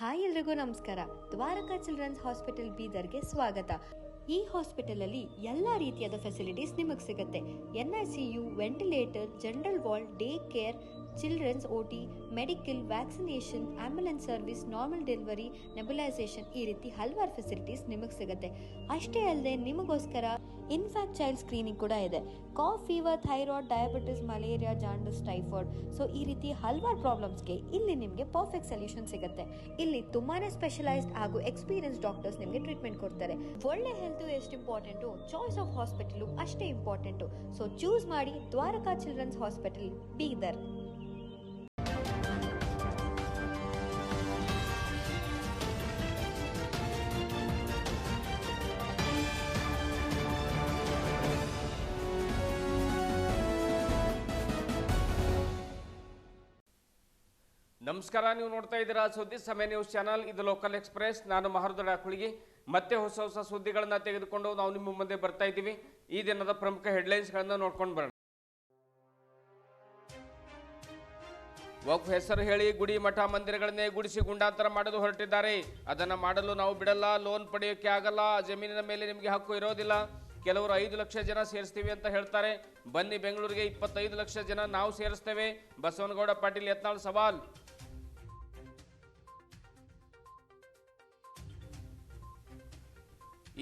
Hi ಎಲ್ರಿಗೂ ನಮಸ್ಕಾರ. Dwarka children's hospital ಬೀದರ್ಗೆ ಸ್ವಾಗತ. ಈ ಹಾಸ್ಪಿಟಲ್ ಅಲ್ಲಿ ಎಲ್ಲಾ ರೀತಿಯಾದ ಫೆಸಿಲಿಟೀಸ್ ನಿಮಗೆ ಸಿಗುತ್ತೆ. NICU, ventilator, general ward, day care, children's OT, medical, vaccination, ambulance service, normal delivery, nebulisation, ಈ ರೀತಿ ಹಲವಾರು ಫೆಸಿಲಿಟೀಸ್ ನಿಮಗೆ ಸಿಗುತ್ತೆ. ಅಷ್ಟೇ ಅಲ್ಲದೆ ನಿಮಗೋಸ್ಕರ ಇನ್ಫ್ಯಾಕ್ಟ್ ಚೈಲ್ಡ್ ಸ್ಕ್ರೀನಿಂಗ್ ಕೂಡ ಇದೆ. Cough, fever, thyroid, diabetes, malaria, jaundice, typhoid, so ಈ ರೀತಿ ಹಲವಾರು ಪ್ರಾಬ್ಲಮ್ಸ್ಗೆ ಇಲ್ಲಿ ನಿಮಗೆ ಪರ್ಫೆಕ್ಟ್ ಸೊಲ್ಯೂಷನ್ ಸಿಗುತ್ತೆ. ಇಲ್ಲಿ ತುಂಬಾನೇ ಸ್ಪೆಷಲೈಸ್ಡ್ ಹಾಗೂ ಎಕ್ಸ್ಪೀರಿಯನ್ಸ್ ಡಾಕ್ಟರ್ಸ್ ನಿಮಗೆ ಟ್ರೀಟ್ಮೆಂಟ್ ಕೊಡ್ತಾರೆ. ಒಳ್ಳೆ ಹೆಲ್ತ್ ಎಷ್ಟು ಇಂಪಾರ್ಟೆಂಟು, ಚಾಯ್ಸ್ ಆಫ್ ಹಾಸ್ಪಿಟಲ್ ಅಷ್ಟೇ ಇಂಪಾರ್ಟೆಂಟು. ಸೊ ಚೂಸ್ ಮಾಡಿ ದ್ವಾರಕಾ ಚಿಲ್ಡ್ರನ್ಸ್ ಹಾಸ್ಪಿಟಲ್ ಬೀದರ್. ನಮಸ್ಕಾರ, ನೀವು ನೋಡ್ತಾ ಇದ್ದೀರಾ ಸುದ್ದಿ ಸಮಯ ನ್ಯೂಸ್ ಚಾನಲ್. ಇದು ಲೋಕಲ್ ಎಕ್ಸ್ಪ್ರೆಸ್. ನಾನು ಮಹರ್ದೊಡ ಕುಳಿಗಿ. ಮತ್ತೆ ಹೊಸ ಸುದ್ದಿಗಳನ್ನ ತೆಗೆದುಕೊಂಡು ನಾವು ನಿಮ್ಮ ಮುಂದೆ ಬರ್ತಾ ಇದ್ದೀವಿ. ಈ ದಿನದ ಪ್ರಮುಖ ಹೆಡ್ಲೈನ್ಸ್ಗಳನ್ನ ನೋಡ್ಕೊಂಡು ಬರೋಣ. ವಕ್ಫ್ ಹೆಸರು ಹೇಳಿ ಗುಡಿ ಮಠ ಮಂದಿರಗಳನ್ನೇ ಗುಡಿಸಿ ಗುಂಡಾಂತರ ಮಾಡಲು ಹೊರಟಿದ್ದಾರೆ. ಅದನ್ನ ಮಾಡಲು ನಾವು ಬಿಡಲ್ಲ. ಲೋನ್ ಪಡೆಯೋಕೆ ಆಗಲ್ಲ. ಜಮೀನಿನ ಮೇಲೆ ನಿಮಗೆ ಹಕ್ಕು ಇರೋದಿಲ್ಲ. ಕೆಲವರು 5 ಲಕ್ಷ ಜನ ಸೇರಿಸ್ತೀವಿ ಅಂತ ಹೇಳ್ತಾರೆ. ಬನ್ನಿ ಬೆಂಗಳೂರಿಗೆ 25 ಲಕ್ಷ ಜನ ನಾವು ಸೇರಿಸ್ತೇವೆ. ಬಸವನಗೌಡ ಪಾಟೀಲ್ ಯತ್ನಾಳ್ ಸವಾಲ್.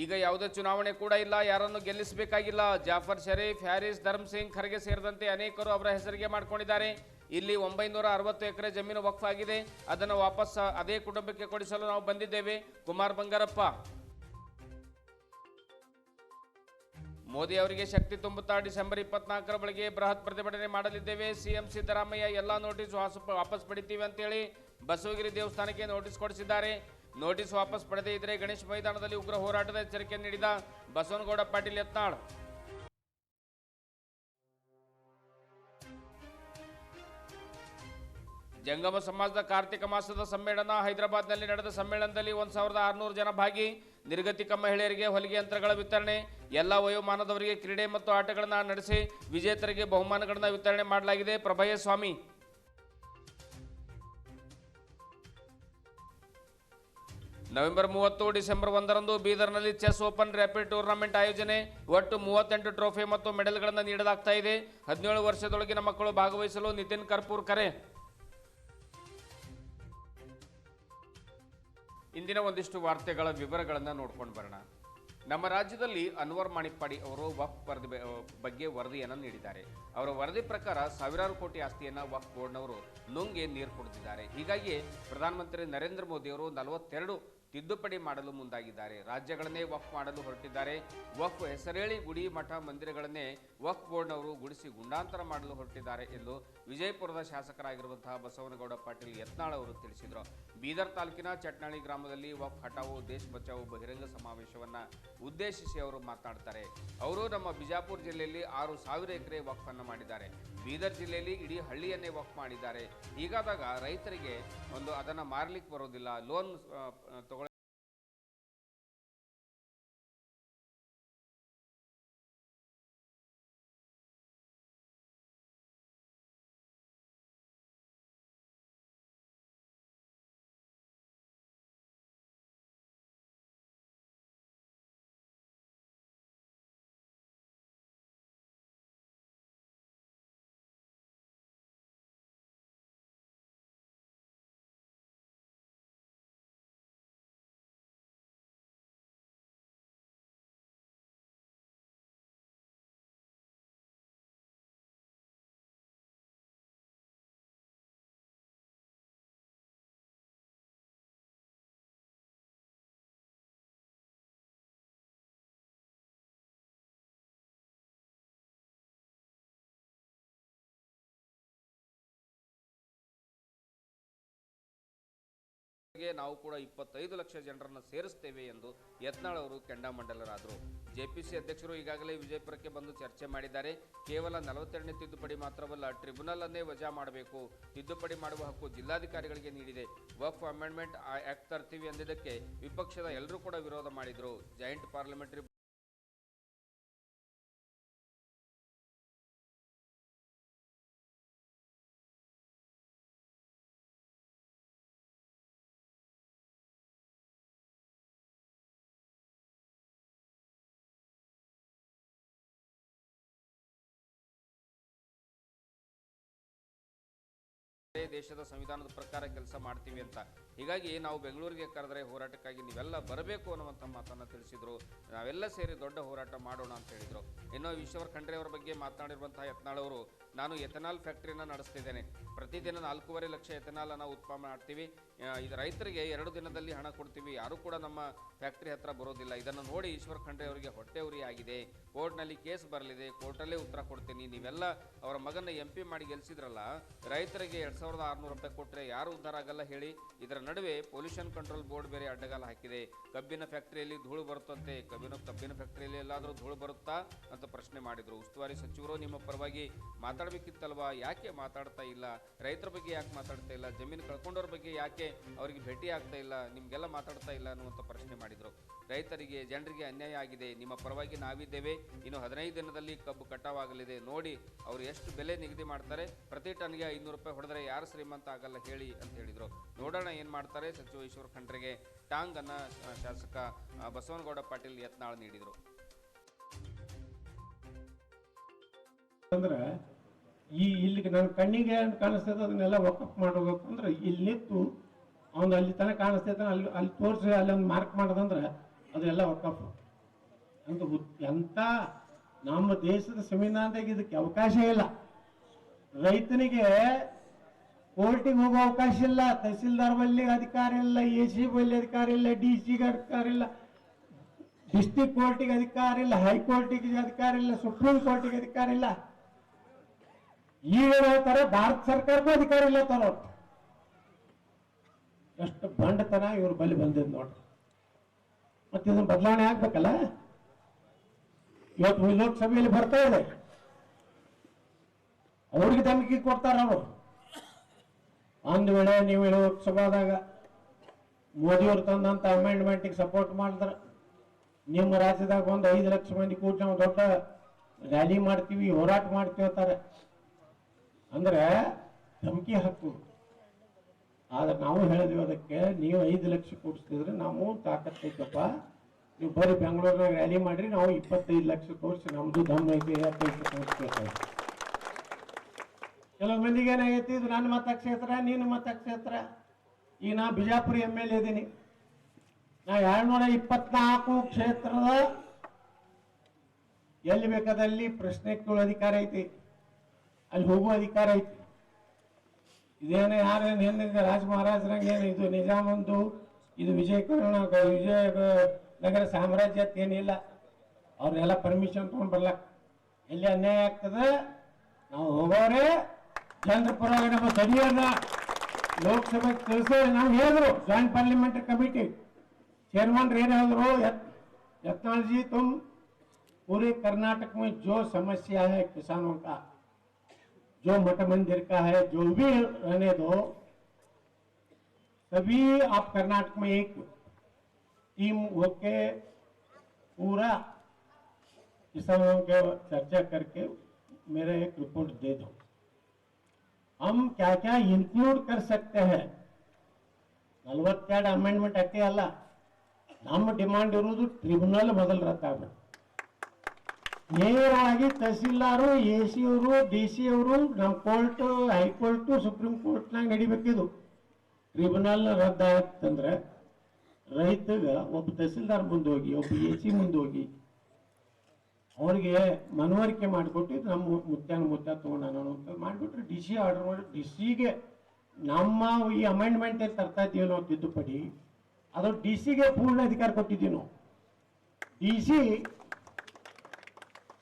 ಈಗ ಯಾವುದೇ ಚುನಾವಣೆ ಕೂಡ ಇಲ್ಲ, ಯಾರನ್ನು ಗೆಲ್ಲಿಸಬೇಕಾಗಿಲ್ಲ. ಜಾಫರ್ ಶರೀಫ್, ಹ್ಯಾರಿಸ್, ಧರ್ಮ್ ಸಿಂಗ್, ಖರ್ಗೆ ಸೇರಿದಂತೆ ಅನೇಕರು ಅವರ ಹೆಸರಿಗೆ ಮಾಡಿಕೊಂಡಿದ್ದಾರೆ. ಇಲ್ಲಿ 960 ಎಕರೆ ಜಮೀನು ವಕ್ಫ್ ಆಗಿದೆ. ಅದನ್ನು ವಾಪಸ್ ಅದೇ ಕುಟುಂಬಕ್ಕೆ ಕೊಡಿಸಲು ನಾವು ಬಂದಿದ್ದೇವೆ. ಕುಮಾರ್ ಬಂಗಾರಪ್ಪ. ಮೋದಿ ಅವರಿಗೆ ಶಕ್ತಿ ತುಂಬುತ್ತಾ ಡಿಸೆಂಬರ್ 24ರ ಬೆಳಗ್ಗೆ ಬೃಹತ್ ಪ್ರತಿಭಟನೆ ಮಾಡಲಿದ್ದೇವೆ. CM ಸಿದ್ದರಾಮಯ್ಯ ಎಲ್ಲಾ ನೋಟಿಸ್ ವಾಪಸ್ ಪಡಿತೀವಿ ಅಂತೇಳಿ ಬಸವಗಿರಿ ದೇವಸ್ಥಾನಕ್ಕೆ ನೋಟಿಸ್ ಕೊಡಿಸಿದ್ದಾರೆ. ನೋಟಿಸ್ ವಾಪಸ್ ಪಡೆದೇ ಇದ್ರೆ ಗಣೇಶ್ ಮೈದಾನದಲ್ಲಿ ಉಗ್ರ ಹೋರಾಟದ ಎಚ್ಚರಿಕೆ ನೀಡಿದ ಬಸವನಗೌಡ ಪಾಟೀಲ್ ಯತ್ನಾಳ್. ಜಂಗಮ ಸಮಾಜದ ಕಾರ್ತಿಕ ಮಾಸದ ಸಮ್ಮೇಳನ ಹೈದರಾಬಾದ್ನಲ್ಲಿ ನಡೆದ ಸಮ್ಮೇಳನದಲ್ಲಿ 1600 ಜನ ಭಾಗಿ. ನಿರ್ಗತಿಕ ಮಹಿಳೆಯರಿಗೆ ಹೊಲಿಗೆ ಯಂತ್ರಗಳ ವಿತರಣೆ. ಎಲ್ಲ ವಯೋಮಾನದವರಿಗೆ ಕ್ರೀಡೆ ಮತ್ತು ಆಟಗಳನ್ನು ನಡೆಸಿ ವಿಜೇತರಿಗೆ ಬಹುಮಾನಗಳನ್ನು ವಿತರಣೆ ಮಾಡಲಾಗಿದೆ. ಪ್ರಭಯ ಸ್ವಾಮಿ. ನವೆಂಬರ್ 30 ಡಿಸೆಂಬರ್ 1ರಂದು ಬೀದರ್ನಲ್ಲಿ ಚೆಸ್ ಓಪನ್ ರ್ಯಾಪಿಡ್ ಟೂರ್ನಮೆಂಟ್ ಆಯೋಜನೆ. ಒಟ್ಟು 38 ಟ್ರೋಫಿ ಮತ್ತು ಮೆಡಲ್ಗಳನ್ನು ನೀಡಲಾಗ್ತಾ ಇದೆ. 17 ವರ್ಷದೊಳಗಿನ ಮಕ್ಕಳು ಭಾಗವಹಿಸಲು ನಿತಿನ್ ಕರ್ಪೂರ್ ಕರೆ. ಇಂದಿನ ಒಂದಿಷ್ಟು ವಾರ್ತೆಗಳ ವಿವರಗಳನ್ನು ನೋಡ್ಕೊಂಡು ಬರೋಣ. ನಮ್ಮ ರಾಜ್ಯದಲ್ಲಿ ಅನ್ವರ್ ಮಾಣಿಪ್ಪಾಡಿ ಅವರು ವಕ್ಫ್ ಬಗ್ಗೆ ವರದಿಯನ್ನು ನೀಡಿದ್ದಾರೆ. ಅವರ ವರದಿ ಪ್ರಕಾರ ಸಾವಿರಾರು ಕೋಟಿ ಆಸ್ತಿಯನ್ನು ವಕ್ಫ್ ಬೋರ್ಡ್ನವರು ನುಂಗಿ ನೀರು ಕುಡಿದಿದ್ದಾರೆ. ಹೀಗಾಗಿ ಪ್ರಧಾನಮಂತ್ರಿ ನರೇಂದ್ರ ಮೋದಿ ಅವರು 42 ತಿದ್ದುಪಡಿ ಮಾಡಲು ಮುಂದಾಗಿದ್ದಾರೆ. ರಾಜ್ಯಗಳನ್ನೇ ವಕ್ಫ್ ಮಾಡಲು ಹೊರಟಿದ್ದಾರೆ. ವಕ್ಫ್ ಹೆಸರೇಳಿ ಗುಡಿ ಮಠ ಮಂದಿರಗಳನ್ನೇ ವಕ್ಫ್ ಬೋರ್ಡ್ನವರು ಗುಡಿಸಿ ಗುಂಡಾಂತರ ಮಾಡಲು ಹೊರಟಿದ್ದಾರೆ ಎಂದು ವಿಜಯಪುರದ ಶಾಸಕರಾಗಿರುವಂತಹ ಬಸವನಗೌಡ ಪಾಟೀಲ್ ಯತ್ನಾಳ್ ಅವರು ತಿಳಿಸಿದರು. ಬೀದರ್ ತಾಲೂಕಿನ ಚಟ್ನಾಳಿ ಗ್ರಾಮದಲ್ಲಿ ವಕ್ಫ್ ಹಟಾವೋ ದೇಶ್ ಬಚಾವೋ ಬಹಿರಂಗ ಸಮಾವೇಶವನ್ನು ಉದ್ದೇಶಿಸಿ ಅವರು ಮಾತನಾಡ್ತಾರೆ. ಅವರು ನಮ್ಮ ಬಿಜಾಪುರ ಜಿಲ್ಲೆಯಲ್ಲಿ 6000 ಎಕರೆ ವಕ್ಫ್ ಅನ್ನು ಮಾಡಿದ್ದಾರೆ. ಬೀದರ್ ಜಿಲ್ಲೆಯಲ್ಲಿ ಇಡೀ ಹಳ್ಳಿಯನ್ನೇ ವಕ್ಫ್ ಮಾಡಿದ್ದಾರೆ. ಹೀಗಾದಾಗ ರೈತರಿಗೆ ಅದನ್ನು ಮಾರಲಿಕ್ಕೆ ಬರೋದಿಲ್ಲ. ಲೋನ್ ತಗೊಳ್ಳಿ ನಾವು ಕೂಡ 25 ಲಕ್ಷ ಜನರನ್ನು ಸೇರಿಸ್ತೇವೆ ಎಂದು ಯತ್ನಾಳ್ ಅವರು ಕೆಂಡಾಮಂಡಲರಾದರು. JPC ಅಧ್ಯಕ್ಷರು ಈಗಾಗಲೇ ವಿಜಯಪುರಕ್ಕೆ ಬಂದು ಚರ್ಚೆ ಮಾಡಿದ್ದಾರೆ. ಕೇವಲ 42ನೇ ತಿದ್ದುಪಡಿ ಮಾತ್ರವಲ್ಲ, ಟ್ರಿಬ್ಯುನಲ್ ಅನ್ನೇ ವಜಾ ಮಾಡಬೇಕು. ತಿದ್ದುಪಡಿ ಮಾಡುವ ಹಕ್ಕು ಜಿಲ್ಲಾಧಿಕಾರಿಗಳಿಗೆ ನೀಡಿದೆ. ವಕ್ಫ್ ಅಮೆಂಡ್ಮೆಂಟ್ ಆಕ್ಟ್ ತರ್ತೀವಿ ಎಂದಿದ್ದಕ್ಕೆ ವಿಪಕ್ಷದ ಎಲ್ಲರೂ ಕೂಡ ವಿರೋಧ ಮಾಡಿದರು. ಜಾಯಿಂಟ್ ಪಾರ್ಲಿಮೆಂಟರಿ ದೇಶದ ಸಂವಿಧಾನದ ಪ್ರಕಾರ ಕೆಲಸ ಮಾಡ್ತೀವಿ ಅಂತ. ಹೀಗಾಗಿ ನಾವು ಬೆಂಗಳೂರಿಗೆ ಕರೆದರೆ ಹೋರಾಟಕ್ಕಾಗಿ ನೀವೆಲ್ಲ ಬರಬೇಕು ಅನ್ನುವಂಥ ಮಾತನ್ನು ತಿಳಿಸಿದ್ರು. ನಾವೆಲ್ಲ ಸೇರಿ ದೊಡ್ಡ ಹೋರಾಟ ಮಾಡೋಣ ಅಂತ ಹೇಳಿದರು. ಇನ್ನು ಈಶ್ವರ್ ಖಂಡ್ರೆ ಅವರ ಬಗ್ಗೆ ಮಾತನಾಡಿರುವಂತಹ ಯತ್ನಾಳ್ ಅವರು, ನಾನು ಎಥನಾಲ್ ಫ್ಯಾಕ್ಟ್ರಿನ ನಡೆಸ್ತಿದ್ದೇನೆ, ಪ್ರತಿದಿನ 4.5 ಲಕ್ಷ ಎಥನಾಲ್ ನಾವು ಉತ್ಪಾದನೆ ಮಾಡ್ತೀವಿ, ಇದು ರೈತರಿಗೆ 2 ದಿನದಲ್ಲಿ ಹಣ ಕೊಡ್ತೀವಿ, ಯಾರು ಕೂಡ ನಮ್ಮ ಫ್ಯಾಕ್ಟ್ರಿ ಹತ್ರ ಬರೋದಿಲ್ಲ. ಇದನ್ನು ನೋಡಿ ಈಶ್ವರ್ ಖಂಡ್ರೆ ಅವರಿಗೆ ಹೊಟ್ಟೆ ಉರಿ ಆಗಿದೆ, ಕೋರ್ಟ್ನಲ್ಲಿ ಕೇಸ್ ಬರಲಿದೆ, ಕೋರ್ಟಲ್ಲೇ ಉತ್ತರ ಕೊಡ್ತೀನಿ. ನೀವೆಲ್ಲ ಅವರ ಮಗನ MP ಮಾಡಿ ಗೆಲ್ಸಿದ್ರಲ್ಲ, ರೈತರಿಗೆ 2,600 ರೂಪಾಯಿ ಕೊಟ್ಟರೆ ಯಾರು ಉದ್ಧಾರ ಆಗಲ್ಲ ಹೇಳಿ. ಇದರ ನಡುವೆ ಪೊಲ್ಯೂಷನ್ ಕಂಟ್ರೋಲ್ ಬೋರ್ಡ್ ಬೇರೆ ಅಡ್ಡಗಾಲ ಹಾಕಿದೆ. ಕಬ್ಬಿನ ಫ್ಯಾಕ್ಟ್ರಿಯಲ್ಲಿ ಧೂಳು ಬರುತ್ತಂತೆ, ಕಬ್ಬಿನ ಫ್ಯಾಕ್ಟ್ರಿಯಲ್ಲಿ ಎಲ್ಲಾದರೂ ಧೂಳು ಬರುತ್ತಾ ಅಂತ ಪ್ರಶ್ನೆ ಮಾಡಿದ್ರು. ಉಸ್ತುವಾರಿ ಸಚಿವರು ನಿಮ್ಮ ಪರವಾಗಿ ಮಾತಾಡಬೇಕಿತ್ತಲ್ವಾ, ಯಾಕೆ ಮಾತಾಡ್ತಾ ಇಲ್ಲ? ರೈತರ ಬಗ್ಗೆ ಯಾಕೆ ಮಾತಾಡ್ತಾ ಇಲ್ಲ? ಜಮೀನು ಕಳ್ಕೊಂಡವ್ರ ಬಗ್ಗೆ ಯಾಕೆ ಅವರಿಗೆ ಭೇಟಿ ಆಗ್ತಾ ಇಲ್ಲ? ನಿಮಗೆಲ್ಲ ಮಾತಾಡ್ತಾ ಇಲ್ಲ ಅನ್ನುವಂಥ ಪ್ರಶ್ನೆ ಮಾಡಿದರು. ರೈತರಿಗೆ, ಜನರಿಗೆ ಅನ್ಯಾಯ ಆಗಿದೆ, ನಿಮ್ಮ ಪರವಾಗಿ ನಾವಿದ್ದೇವೆ. ಇನ್ನು 15 ದಿನದಲ್ಲಿ ಕಬ್ಬು ಕಟಾವಾಗಲಿದೆ, ನೋಡಿ ಅವರು ಎಷ್ಟು ಬೆಲೆ ನಿಗದಿ ಮಾಡ್ತಾರೆ. ಪ್ರತಿ ಟನ್ಗೆ 500 ರೂಪಾಯಿ ಹೊಡೆದ್ರೆ ಯಾರು ಶ್ರೀಮಂತ ಆಗಲ್ಲ ಹೇಳಿ ಅಂತ ಹೇಳಿದರು. ನೋಡೋಣ ಏನು ಮಾಡ್ತಾರೆ. ಸಚಿವ ಈಶ್ವರ್ ಖಂಡ್ರೆಗೆ ಟಾಂಗ್ ಅನ್ನ ಶಾಸಕ ಬಸವನಗೌಡ ಪಾಟೀಲ್ ಯತ್ನಾಳ್ ನೀಡಿದರು. ಅಂದ್ರೆ ಇಲ್ಲಿಗೆ ನನ್ನ ಕಣ್ಣಿಗೆ ಕಾಣಿಸ್ತದೆ, ಅದನ್ನೆಲ್ಲ ವಕಫ್ ಮಾಡಬೇಕು ಅಂದ್ರೆ ಇಲ್ಲಿ ನಿಂತು ಅವ್ನು ಅಲ್ಲಿ ತನಕ ಕಾಣಿಸ್ತೈತೆ, ಅಲ್ಲಿ ತೋರಿಸಿ ಅಲ್ಲಿ ಒಂದು ಮಾರ್ಕ್ ಮಾಡೋದಂದ್ರೆ ಅದೆಲ್ಲ ವಕಫ್ ಅಂತ. ಎಂತ ನಮ್ಮ ದೇಶದ ಸಂವಿಧಾನದಾಗ ಇದಕ್ಕೆ ಅವಕಾಶ ಇಲ್ಲ. ರೈತನಿಗೆ ಕೋರ್ಟಿಗೆ ಹೋಗೋ ಅವಕಾಶ ಇಲ್ಲ, ತಹಸೀಲ್ದಾರ್ ಬಲ್ಲಿ ಅಧಿಕಾರ ಇಲ್ಲ, AC ಬಲ್ಲಿ ಅಧಿಕಾರ ಇಲ್ಲ, DC ಗೆ ಅಧಿಕಾರ ಇಲ್ಲ, ಡಿಸ್ಟ್ರಿಕ್ಟ್ ಕೋರ್ಟಿಗೆ ಅಧಿಕಾರ ಇಲ್ಲ, ಹೈಕೋರ್ಟಿಗೆ ಅಧಿಕಾರ ಇಲ್ಲ, ಸುಪ್ರೀಂ ಕೋರ್ಟಿಗೆ ಅಧಿಕಾರ ಇಲ್ಲ. ಈಗ ಹೇಳ್ತಾರೆ ಭಾರತ ಸರ್ಕಾರಕ್ಕೂ ಅಧಿಕಾರ ಇಲ್ಲ ತರ. ಎಷ್ಟು ಬಂಡತನ ಇವ್ರ ಬಳಿ ಬಂದಿದ್ ನೋಡ್ರಿ. ಮತ್ತೆ ಇದನ್ನ ಬದಲಾವಣೆ ಆಗ್ಬೇಕಲ್ಲ. ಇವತ್ತು ಲೋಕಸಭೆಯಲ್ಲಿ ಬರ್ತಾ ಇದೆ, ಅವ್ರಿಗೆ ಧಮಕಿ ಕೊಡ್ತಾರ ಅವರು. ಒಂದು ವೇಳೆ ನೀವು ಲೋಕಸಭಾದಾಗ ಮೋದಿಯವ್ರು ತಂದಂತ ಅಮೆಂಡ್ಮೆಂಟ್ಗೆ ಸಪೋರ್ಟ್ ಮಾಡಿದ್ರ, ನಿಮ್ಮ ರಾಜ್ಯದಾಗ ಒಂದು 5 ಲಕ್ಷ ಮಂದಿ ಕೂಡಿ ನಾವು ದೊಡ್ಡ ರ್ಯಾಲಿ ಮಾಡ್ತೀವಿ, ಹೋರಾಟ ಮಾಡ್ತೀವಿ ಅಂತಾರೆ. ಅಂದ್ರೆ ಧಮಕಿ ಹಾಕು. ಆದ್ರೆ ನಾವು ಹೇಳಿದ್ವಿ ಅದಕ್ಕೆ, ನೀವು 5 ಲಕ್ಷ ಕೂಡಿಸ್ತಿದ್ರೆ ನಾವು ತಾಕತ್ತೈತಪ್ಪ, ನೀವು ಬರೀ ಬೆಂಗಳೂರಿನಾಗ ರ್ಯಾಲಿ ಮಾಡ್ರಿ, ನಾವು 25 ಲಕ್ಷ ತೋರಿಸಿ ನಮ್ದು ದಮ್ ಐತಿ ತೋರಿಸ್ಬೇಕು. ಕೆಲವು ಮಂದಿಗೆ ಏನಾಗೈತಿ, ಇದು ನನ್ನ ಮತಕ್ಷೇತ್ರ, ನೀನು ಮತಕ್ಷೇತ್ರ. ಈಗ ನಾ ಬಿಜಾಪುರ MLA ಇದ್ದೀನಿ, ನಾ 224 ಕ್ಷೇತ್ರದ ಎಲ್ಲಿ ಬೇಕಾದಲ್ಲಿ ಪ್ರಶ್ನೆ ಕೇಳೋ ಅಧಿಕಾರ ಐತಿ, ಅಲ್ಲಿ ಹೋಗುವ ಅಧಿಕಾರ ಐತಿ. ಇದೇನು ಯಾರೇನು ಹಿಂದೆ ರಾಜ ಮಹಾರಾಜರಂಗೆ ಏನು ಇದು ನಿಜಾಮಂದು, ಇದು ವಿಜಯನಗರ ಸಾಮ್ರಾಜ್ಯ ಏನಿಲ್ಲ. ಅವ್ರನ್ನೆಲ್ಲ ಪರ್ಮಿಷನ್ ತಗೊಂಡ್ ಬರ್ಲಕ್. ಎಲ್ಲಿ ಅನ್ಯಾಯ ಆಗ್ತದೆ ನಾವು ಹೋಗೋರೆ ಜನರ ಪರವಾಗಿ ನಮ್ಮ ಸರಿಯಾದ ಲೋಕಸಭೆಗೆ ತಿಳಿಸಿ ನಾವು ಹೇಳಿದ್ರು. ಜಾಯಿಂಟ್ ಪಾರ್ಲಿಮೆಂಟರಿ ಕಮಿಟಿ चेयरमैन रह रहे हो यत्नाल जी, तुम पूरे कर्नाटक में जो समस्या है किसानों का, जो मठ मंदिर का है, जो भी रहने दो, सभी आप कर्नाटक में एक टीम होके पूरा किसानों के चर्चा करके मेरे एक रिपोर्ट दे दो. हम क्या क्या इंक्लूड कर सकते हैं. 42 अमेंडमेंट ಅಷ್ಟೇ ಅಲ್ಲ, ನಮ್ಮ ಡಿಮಾಂಡ್ ಇರುವುದು ಟ್ರಿಬ್ಯುನಲ್ ಮೊದಲು ರದ್ದಾಗಬೇಕು. ನೇರವಾಗಿ ತಹಸೀಲ್ದಾರು, AC ಅವರು, DC ಅವರು ನಮ್ಮ ಕೋರ್ಟ್, ಹೈಕೋರ್ಟ್, ಸುಪ್ರೀಂ ಕೋರ್ಟ್ನಾಗ ನಡಿಬೇಕಿದು. ಟ್ರಿಬ್ಯುನಲ್ ರದ್ದಾಗತ್ತಂದ್ರೆ ರೈತಗ ಒಬ್ಬ ತಹಸೀಲ್ದಾರ್ ಮುಂದೆ ಹೋಗಿ, ಒಬ್ಬ AC ಮುಂದೆ ಹೋಗಿ ಅವ್ರಿಗೆ ಮನವರಿಕೆ ಮಾಡಿಕೊಟ್ಟು ನಮ್ಮ ಮುತ್ತ ತಗೊಂಡು ಅಂತ ಮಾಡಿಬಿಟ್ರೆ DC ಆರ್ಡರ್ ಮಾಡಿ DCಗೆ ನಮ್ಮ ಈ ಅಮೆಂಡ್ಮೆಂಟ್ ತರ್ತಾ ಇದ್ದೀವಿ ನಾವು ತಿದ್ದುಪಡಿ, ಅದು DCಗೆ ಪೂರ್ಣ ಅಧಿಕಾರ ಕೊಟ್ಟಿದ್ದೀವಿ ನಾವು. DC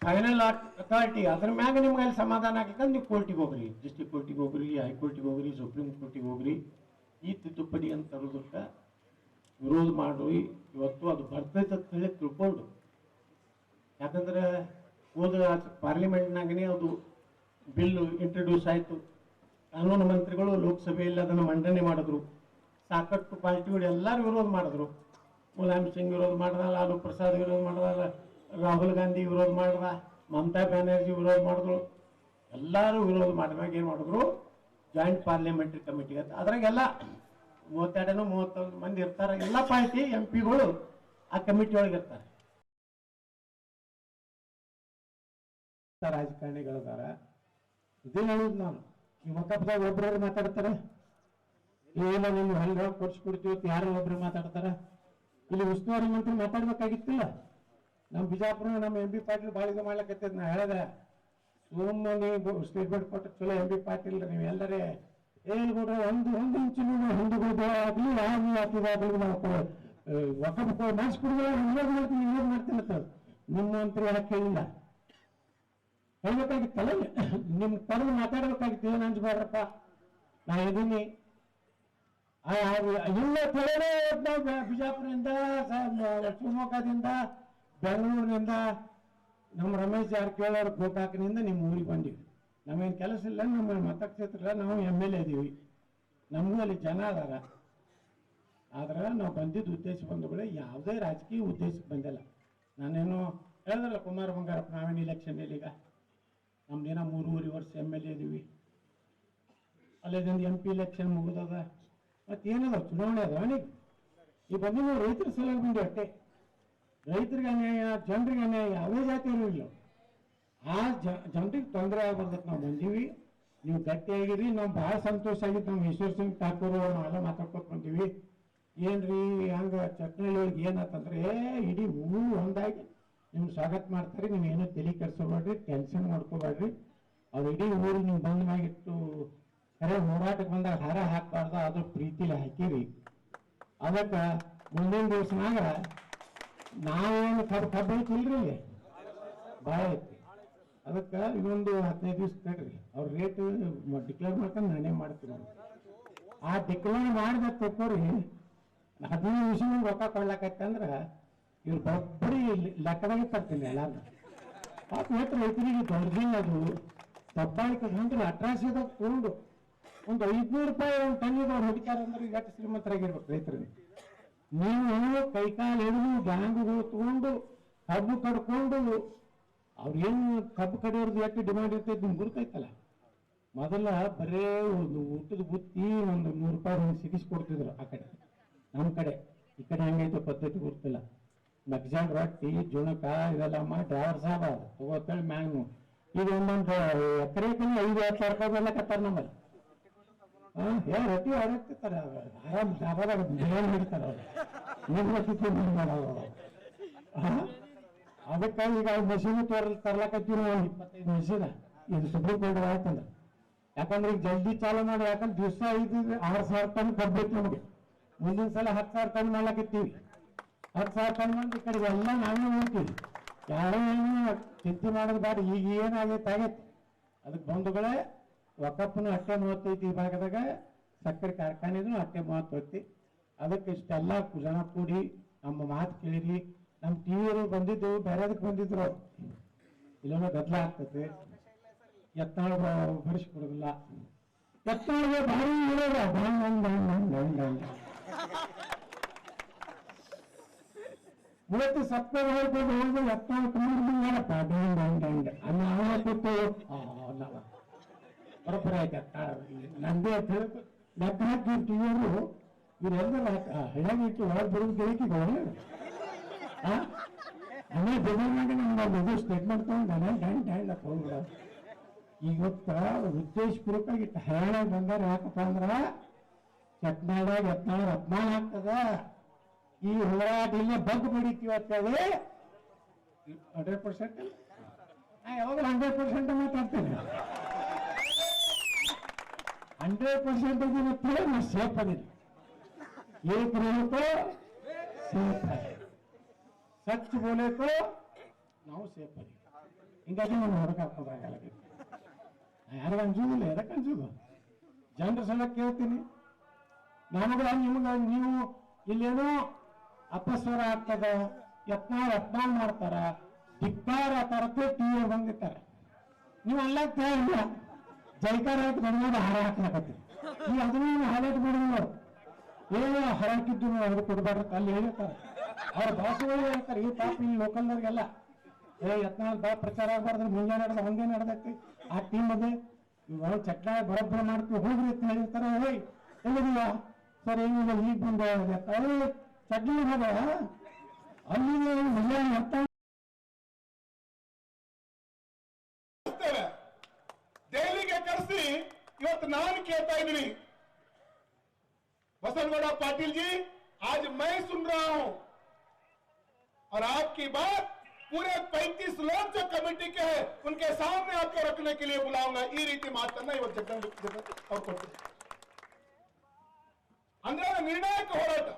ಫೈನಲ್ ಅಥಾರಿಟಿ, ಅದ್ರ ಮ್ಯಾಗ ನಿಮ್ಗೆ ಅಲ್ಲಿ ಸಮಾಧಾನ ಆಗ್ಲಿಕ್ಕೆ ನೀವು ಕೋರ್ಟಿಗೆ ಹೋಗ್ರಿ, ಡಿಸ್ಟ್ರಿಕ್ಟ್ ಕೋರ್ಟಿಗೆ ಹೋಗ್ರಿ, ಹೈಕೋರ್ಟಿಗೆ ಹೋಗ್ರಿ, ಸುಪ್ರೀಂ ಕೋರ್ಟಿಗೆ ಹೋಗ್ರಿ. ಈ ತಿದ್ದುಪಡಿ ಅಂತ ತರೋದಕ್ಕೆ ವಿರೋಧ ಮಾಡ್ರಿ. ಇವತ್ತು ಅದು ಬರ್ತೈತೆ ಅಂತ ಹೇಳಿ ತಿಳ್ಕೊಂಡು, ಯಾಕಂದ್ರೆ ಹೋದ ಪಾರ್ಲಿಮೆಂಟ್ನಾಗನೇ ಅದು ಬಿಲ್ ಇಂಟ್ರೊಡ್ಯೂಸ್ ಆಯಿತು. ಕಾನೂನು ಮಂತ್ರಿಗಳು ಲೋಕಸಭೆಯಲ್ಲಿ ಅದನ್ನು ಮಂಡನೆ ಮಾಡಿದ್ರು. ಸಾಕಷ್ಟು ಪಾರ್ಟಿಗಳು ಎಲ್ಲರೂ ವಿರೋಧ ಮಾಡಿದ್ರು. ಮುಲಾಯಂ ಸಿಂಗ್ ವಿರೋಧ ಮಾಡ್ದ, ಲಾಲು ಪ್ರಸಾದ್ ವಿರೋಧ ಮಾಡ್ದ, ರಾಹುಲ್ ಗಾಂಧಿ ವಿರೋಧ ಮಾಡ್ದ, ಮಮತಾ ಬ್ಯಾನರ್ಜಿ ವಿರೋಧ ಮಾಡಿದ್ರು. ಎಲ್ಲರೂ ವಿರೋಧ ಮಾಡಿದಾಗ ಏನು ಮಾಡಿದ್ರು, ಜಾಯಿಂಟ್ ಪಾರ್ಲಿಮೆಂಟರಿ ಕಮಿಟಿ ಅಂತ. ಅದ್ರಾಗೆಲ್ಲ 32-31 ಮಂದಿ ಇರ್ತಾರೆ. ಎಲ್ಲ ಪಾರ್ಟಿ MP ಗಳು ಆ ಕಮಿಟಿ ಒಳಗೆ ಇರ್ತಾರೆ. ರಾಜಕಾರಣಿಗಳಿದಾರ. ಇದೇ ಹೇಳುದು ನಾನು, ಈ ವಕಫ್ದಾಗ ಒಬ್ಬರು ಮಾತಾಡ್ತಾರ, ಇಲ್ಲ ನಿಮ್ಗೆ ಹಲ್ಗ ಕೊಡ್ಸ್ಕೊಡ್ತೀವಿ ಯಾರೋ ಒಬ್ರು ಮಾತಾಡ್ತಾರ. ಇಲ್ಲಿ ಉಸ್ತುವಾರಿ ಮಂತ್ರಿ ಮಾತಾಡ್ಬೇಕಾಗಿತ್ತಿಲ್ಲ. ನಮ್ಮ ಬಿಜಾಪುರ ನಮ್ಮ ಎಂ ಬಿ ಪಾಟೀಲ್ ಭಾಳ ಇದು ಮಾಡ್ಲಕತ್ತದ. ನಾ ಹೇಳಿದೆ ಸುಮ್ಮನೆ ನೀವು ಸ್ಟೇಟ್ಮೆಂಟ್ ಕೊಟ್ಟು ಚಲೋ ಎಂ ಬಿ ಪಾಟೀಲ್ ನೀವು ಎಲ್ಲರೇ ಹೇಳ್ಬಿಡ್ರೆ ಒಂದು ಇಂಚಿನ ಹಿಂದೂಗಳು ಆಗಲಿ ಯಾವ ಹಾಕಿದಾಗಲಿ ನಾವು ವಕಫ್ ಮಾಡಿಸ್ಕೊಡಿದ್ರೆ ಇನ್ನೇನು ಮಾಡ್ತೀನಿ ಇನ್ನೇನು ಮಾಡ್ತೀನಿ ಅಂತ ನಿಮ್ಮ ಮಂತ್ರಿ ಯಾಕೆ ಹೇಳಿಲ್ಲ? ಹೇಳ್ಬೇಕಾಗಿತ್ತಲ್ಲ, ನಿಮ್ಮ ಕರೆದು ಮಾತಾಡ್ಬೇಕಾಗಿತ್ತು. ಏನು ಅಂಜಬೇಡ್ರಪ್ಪ ನಾ ಇದೀನಿ ಇಲ್ಲ ಕೆಳಗಡೆ ನಾವು ಬಿಜಾಪುರದಿಂದ ಶಿವಮೊಗ್ಗದಿಂದ ಬೆಂಗಳೂರಿನಿಂದ ನಮ್ಮ ರಮೇಶ್ ಜಾರಕಿಹೊಳಿ ಅವ್ರ ಗೋಕಾಕನಿಂದ ನಿಮ್ಮ ಊರಿಗೆ ಬಂದೀವಿ. ನಮಗೇನು ಕೆಲಸ ಇಲ್ಲ, ನಮ್ಮ ಮತಕ್ಷೇತ್ರ ನಾವು MLA ಇದೀವಿ, ನಮಗೂ ಅಲ್ಲಿ ಜನ ಅದಾರ. ಆದ್ರೆ ನಾವು ಬಂದಿದ್ದ ಉದ್ದೇಶ ಬಂಧುಗಳೇ ಯಾವುದೇ ರಾಜಕೀಯ ಉದ್ದೇಶಕ್ಕೆ ಬಂದಿಲ್ಲ. ನಾನೇನು ಹೇಳಿದ್ರಲ್ಲ ಕುಮಾರ ಬಂಗಾರಪ್ಪ ನಾವೇನು ಇಲೆಕ್ಷನ್ ಈಗ ನಮ್ದೇನೋ 3.5 ವರ್ಷ MLA ಇದೀವಿ, ಅಲ್ಲಿಂದ MP ಇಲೆಕ್ಷನ್ ಮುಗಿದದ, ಮತ್ತೇನದ ಚುನಾವಣೆ ಅದ. ಅವನಿಗೆ ಈ ಬಂದು ನಾವು ರೈತರ ಸಲುವಾಗಿ ಬಂದು ಅಟ್ಟೆ, ರೈತರಿಗೆ ಅನ್ಯಾಯ ಜನರಿಗೆ ಅನ್ಯಾಯ ಯಾವುದೇ ಜಾತಿಯಲ್ಲೂ ಇಲ್ಲ. ಆ ಜನರಿಗೆ ತೊಂದರೆ ಆಗ್ಬಾರ್ದಕ್ಕೆ ನಾವು ಬಂದೀವಿ. ನೀವು ಗಟ್ಟಿಯಾಗಿರಿ. ನಾವು ಭಾಳ ಸಂತೋಷ ಆಗಿತ್ತು. ನಮ್ಮ ಈಶ್ವರ್ ಸಿಂಗ್ ಠಾಕೂರ್ ನಾವೆಲ್ಲ ಮಾತಾಡ್ಕೊತ ಬಂದೀವಿ. ಏನ್ರಿ ಹಂಗ ಚಟ್ನಳ್ಳಿ ಒಳಗೆ ಏನಾತಂದ್ರೆ ಇಡೀ ಊರು ಒಂದಾಗಿ ನಿಮ್ಗೆ ಸ್ವಾಗತ ಮಾಡ್ತಾರೆ. ನೀವು ಏನೂ ತಲೆ ಕೆಡಿಸ್ಕೋಬೇಡ್ರಿ, ಟೆನ್ಷನ್ ಮಾಡ್ಕೋಬೇಡ್ರಿ. ಅವ್ರು ಇಡೀ ಊರು ನೀವು ಬಂದ ಮ್ಯಾಗಿಟ್ಟು ಖರೆ ಹೋರಾಟಕ್ಕೆ ಬಂದಾಗ ಹಾರ ಹಾಕಬಾರ್ದು, ಅದ್ರ ಪ್ರೀತಿಲಿ ಹಾಕಿರಿ. ಅದಕ್ಕೆ ಮುಂದಿನ ದಿವಸನಾಗ ನಾವೇನು ಕಬ್ಬು ಐತಿಲ್ರಿ ಭಾಳ ಐತಿ. ಅದಕ್ಕೆ ಇನ್ನೊಂದು 15 ದಿವಸ ತಡ್ರಿ, ಅವ್ರ ರೇಟ್ ಡಿಕ್ಲೇರ್ ಮಾಡ್ಕೊಂಡು ನಾನೇ ಮಾಡ್ತೀನಿ. ಆ ಡಿಕ್ಲೇರ್ ಮಾಡಿದ ತಕ್ಕೋರಿ 15 ದಿವಸ ರೊಕ್ಕ ಕೊಡ್ಲಾಕತ್ತಂದ್ರೆ ಇವ್ರು ಬಬ್ಬಡಿ ಲೆಕ್ಕದಾಗೆ ತರ್ತೀನಿ ಎಲ್ಲಾರು. ಪಾಪ ಎಷ್ಟು ರೈತರಿಗೆ ದೊಡ್ಡದಿಲ್ಲ ಅದು ದಬ್ಬಾಳಿಕೆ ಅಂದ್ರೆ ಅಟ್ರಾಸಿದಾಗ ತಗೊಂಡು ಒಂದು 500 ರೂಪಾಯಿ ಒಂದು ಟನ್ನಿಗೆ ಅವ್ರು ಹೊಡಿತಾರೆ ಅಂದ್ರೆ ಎಷ್ಟು ಶ್ರೀಮಂತರಾಗಿರ್ಬೇಕು ರೈತರಿಗೆ. ನೀವು ಕೈಕಾಲು ಹಿಡಿದು ಗ್ಯಾಂಗ್ಗಳು ತಗೊಂಡು ಕಬ್ಬು ಕಡ್ಕೊಂಡು ಅವ್ರೇನು ಕಬ್ಬು ಕಡಿಯೋರ್ದು ಎಷ್ಟು ಡಿಮಾಂಡ್ ಇರ್ತೈತೆ ನಿಮ್ಗೆ ಗುರ್ತೈತಲ್ಲ. ಮೊದಲ ಬರೇ ಒಂದು ಊಟದ ಬುತ್ತಿ ಒಂದು 100 ರೂಪಾಯಿ ಹಿಂಗೆ ಸಿಗಿಸ್ಕೊಡ್ತಿದ್ರು. ಆ ಕಡೆ ನಮ್ಮ ಕಡೆ ಈ ಕಡೆ ಹೆಂಗೈತೆ ಪದ್ಧತಿ ಗೊತ್ತಿಲ್ಲ. ಮೆಕ್ಸಾನ್ ರೊಟ್ಟಿ ಜುಣಕ ಇದೆಲ್ಲ ಮಾಡಿ ಡ್ರೈವರ್ ಸಾಹೇಬ ತಗೋತೇಳಿ ಮ್ಯಾಂಗ್ ಈಗ ಒಂದೊಂದು ಎಕರೆಗೆ 5-10 ಸಾವಿರ ರೂಪಾಯಿ ಬೆಲ್ಲ ಕತ್ತಾರ ನಮ್ಮಲ್ಲಿ. ರೊಟ್ಟಿ ಹೊರಗ್ತಿರ್ತಾರೆ ಆರಾಮ್ ಡಾಬಾದಾಗ ಬಿರಿಯಾನಿ ಹಿಡ್ತಾರೆ ಅವ್ರು. ನೀವು ರೊಟ್ಟಿ ಮಾಡೋದು ಅದಕ್ಕೆ ಈಗ ಮಷೀನ್ ತರ್ಲಾಕತ್ತೀವಿ ನಾವು 25 ಮಷೀನ. ಇದು ಸುಪ್ರೀಂ ಕೋರ್ಟ್ ಆಯ್ತಂದ್ರೆ ಯಾಕಂದ್ರೆ ಈಗ ಜಲ್ದಿ ಚಾಲು ಮಾಡಿ. ಯಾಕಂದ್ರೆ ದಿವಸ 6,000 ಟನ್ ಕಬ್ಬೈತಿ ನಮಗೆ. ಮುಂದಿನ ಸಲ 10,000 ಟನ್ ಮಾಡ್ಲಾಕತ್ತೀವಿ. 10,000 ಟನ್ ಮಾಡಿ ಈ ಕಡೆ ಎಲ್ಲ ನಾವೇ ನೋಡ್ತೀವಿ. ಯಾರೇನು ಚಿಂತೆ ಮಾಡೋದು ಬೇಡ. ಈಗ ಏನಾಗೈತೆ ಆಗೈತೆ. ಅದಕ್ಕೆ ಬಂಧುಗಳೇ ವಕಫ್ನು ಅಷ್ಟೇ 35 ಈ ಭಾಗದಾಗ, ಸಕ್ಕರೆ ಕಾರ್ಖಾನೆನೂ ಅಷ್ಟೇ 30. ಅದಕ್ಕೆ ಇಷ್ಟೆಲ್ಲ ಜನ ಕೂಡಿ ನಮ್ಮ ಮಾತು ಕೇಳಿರಿ. ನಮ್ಮ ಟಿವಿಯವರು ಬಂದಿದ್ದು ಬೇರೆದಕ್ಕೆ ಬಂದಿದ್ರು. ಇಲ್ಲೊಂದು ಗದ್ದಲ ಆಗ್ತೈತೆ. ಎತ್ತಾಳ ಭರಿಸ್ಕೊಡೋದಿಲ್ಲ. ಎತ್ತಾಳಿಗೆ ಭಾರಿ ಹೇಳೋಲ್ಲ ಇವತ್ತು ಸತ್ತ ಹೇಳ್ಕೊಂಡು ಹೋಗಿ ಎತ್ತಾಳ ತುಂಬಿಡಪ್ಪ ಅನ್ನ ಕೂತು ಬರೋಬ್ಬರ ಆಯ್ತು. ಎತ್ತಾಳ ನಂದೇ ಅಂತ ಹೇಳ್ತು ಲೆಕ್ಕ ಹಾಕಿ ಟಿವಿಯವರು ಇವರೆಲ್ಲ ಹಳ್ಳಾಗಿಟ್ಟು ಒಳಗೆ ಬರೋದು ಕೇಳಿಕಿಗೆ ಅದೇ ಬೆದರ್ನಾಗ ನಮ್ಗೆ ಸ್ಟೇಟ್ಮೆಂಟ್ ತಗೊಂಡು ಡ್ಯಾಂಡ್ ಹೋಗ್ಬಿಡ. ಇವತ್ತ ಉದ್ದೇಶಪೂರ್ವಕವಾಗಿ ಹರಣ ಬಂದಾರ. ಯಾಕಪ್ಪ ಅಂದ್ರ ಚಟ್ನಾಡಾಗ ಎತ್ನಾಳ ಅಪಮಾನ ಆಗ್ತದ. ಈ ಹೋರಾಟ ಇಲ್ಲೇ ಬಗ್ ಬಡಿತೀವಿ ಅಂತೇಳಿ 100%. ನಾ ಯಾವಾಗ 100% ಮಾತಾಡ್ತೇನೆ. 100% ನಾ ಸೇಫ್ ಅದೀನಿ. एक रहे तो सेफ है, सच बोले तो ನಾವು ಸೇಫ್ ಆಗಿ. ಹಿಂಗಾಗಿ ನಾನು ಹೊರಗೆ ಹಾಕೋದಾಗಲ್ಲ. ಯಾರಿಗೆ ಅನ್ಸೋದಿಲ್ಲ, ಎದಕ್ಕೆ ಅನ್ಸೋದು? ಜನರ ಸಲ ಕೇಳ್ತೀನಿ. ನಮಗೆ ನಿಮ್ಗೆ ನೀವು ಇಲ್ಲೇನೋ ಅಪಸ್ವರ ಆಗ್ತದ, ಯತ್ನಾಳ ಅಪಮಾನ ಮಾಡ್ತಾರ, ಧಿಕ್ಕಾರ ತರತೆ ಟಿವಿ ಬಂದಿರ್ತಾರೆ. ನೀವು ಅಲ್ಲ ತಯಾರಿಲ್ಲ ಜೈಕಾರ ಹಾಕಿ ಬಂದ ಹಾರ ಹಾಕ್ಲಾಕತ್ತೀರಿ. ನೀವು ಅದನ್ನ ಹೈಲೈಟ್ ಮಾಡಿಲ್ಲ. ಏನೋ ಹರಾಕಿದ್ದು ಅವ್ರು ಕೊಡ್ಬಾರ್ದು ಅಲ್ಲಿ ಹೇಳಿರ್ತಾರೆ. ಅವ್ರ ಭಾಷೆಗಳು ಹೇಳ್ತಾರೆ. ಈ ಪಾಪ ಇಲ್ಲಿ ಲೋಕಲ್ದವ್ರಿಗೆಲ್ಲ ಯತ್ನಾಳ್ ಬಾ ಪ್ರಚಾರ ಆಗ್ಬಾರ್ದ್ರೆ ಮುಂಜಾನೆ ನಡೆದ ಹಂಗೆ ನಡೆದೈತಿ. ಆ ಟೀಮ್ ಅದೇ ಇವಾಗ ಚಟ್ಟ ಬರೋಬ್ಬರ ಮಾಡ್ತೀವಿ ಹೋಗ್ರಿ ಅಂತ ಹೇಳಿರ್ತಾರೆ. ಹೋಯ್ ಎಲ್ಲಿದೀಯ ಸರ್ ಏನಿಲ್ಲ ಈಗ ಬಂದ ಚಟ್ನಿ ಹೋದ ಅಲ್ಲಿ ಮುಂಜಾನೆ ದೆಹಲಿಗೆ ಕರೆಸಿ ಇವತ್ತು ನಾನು ಕೇಳ್ತಾ इधनी बसनगौड़ा पाटिल जी, आज मैं सुन रहा हूं और आपकी बात पूरे 35 लोग जो कमेटी के हैं उनके सामने आपको रखने के लिए बुलाऊंगा। ಈ ರೀತಿ ಮಾತನ್ನ ಇವತ್ತು ಜಗನ್ ಅವ್ರು ಕೊಟ್ಟಿದ್ದಾರೆ ಅಂದ್ರೆ ನಿರ್ಣಾಯಕ ಹೋರಾಟ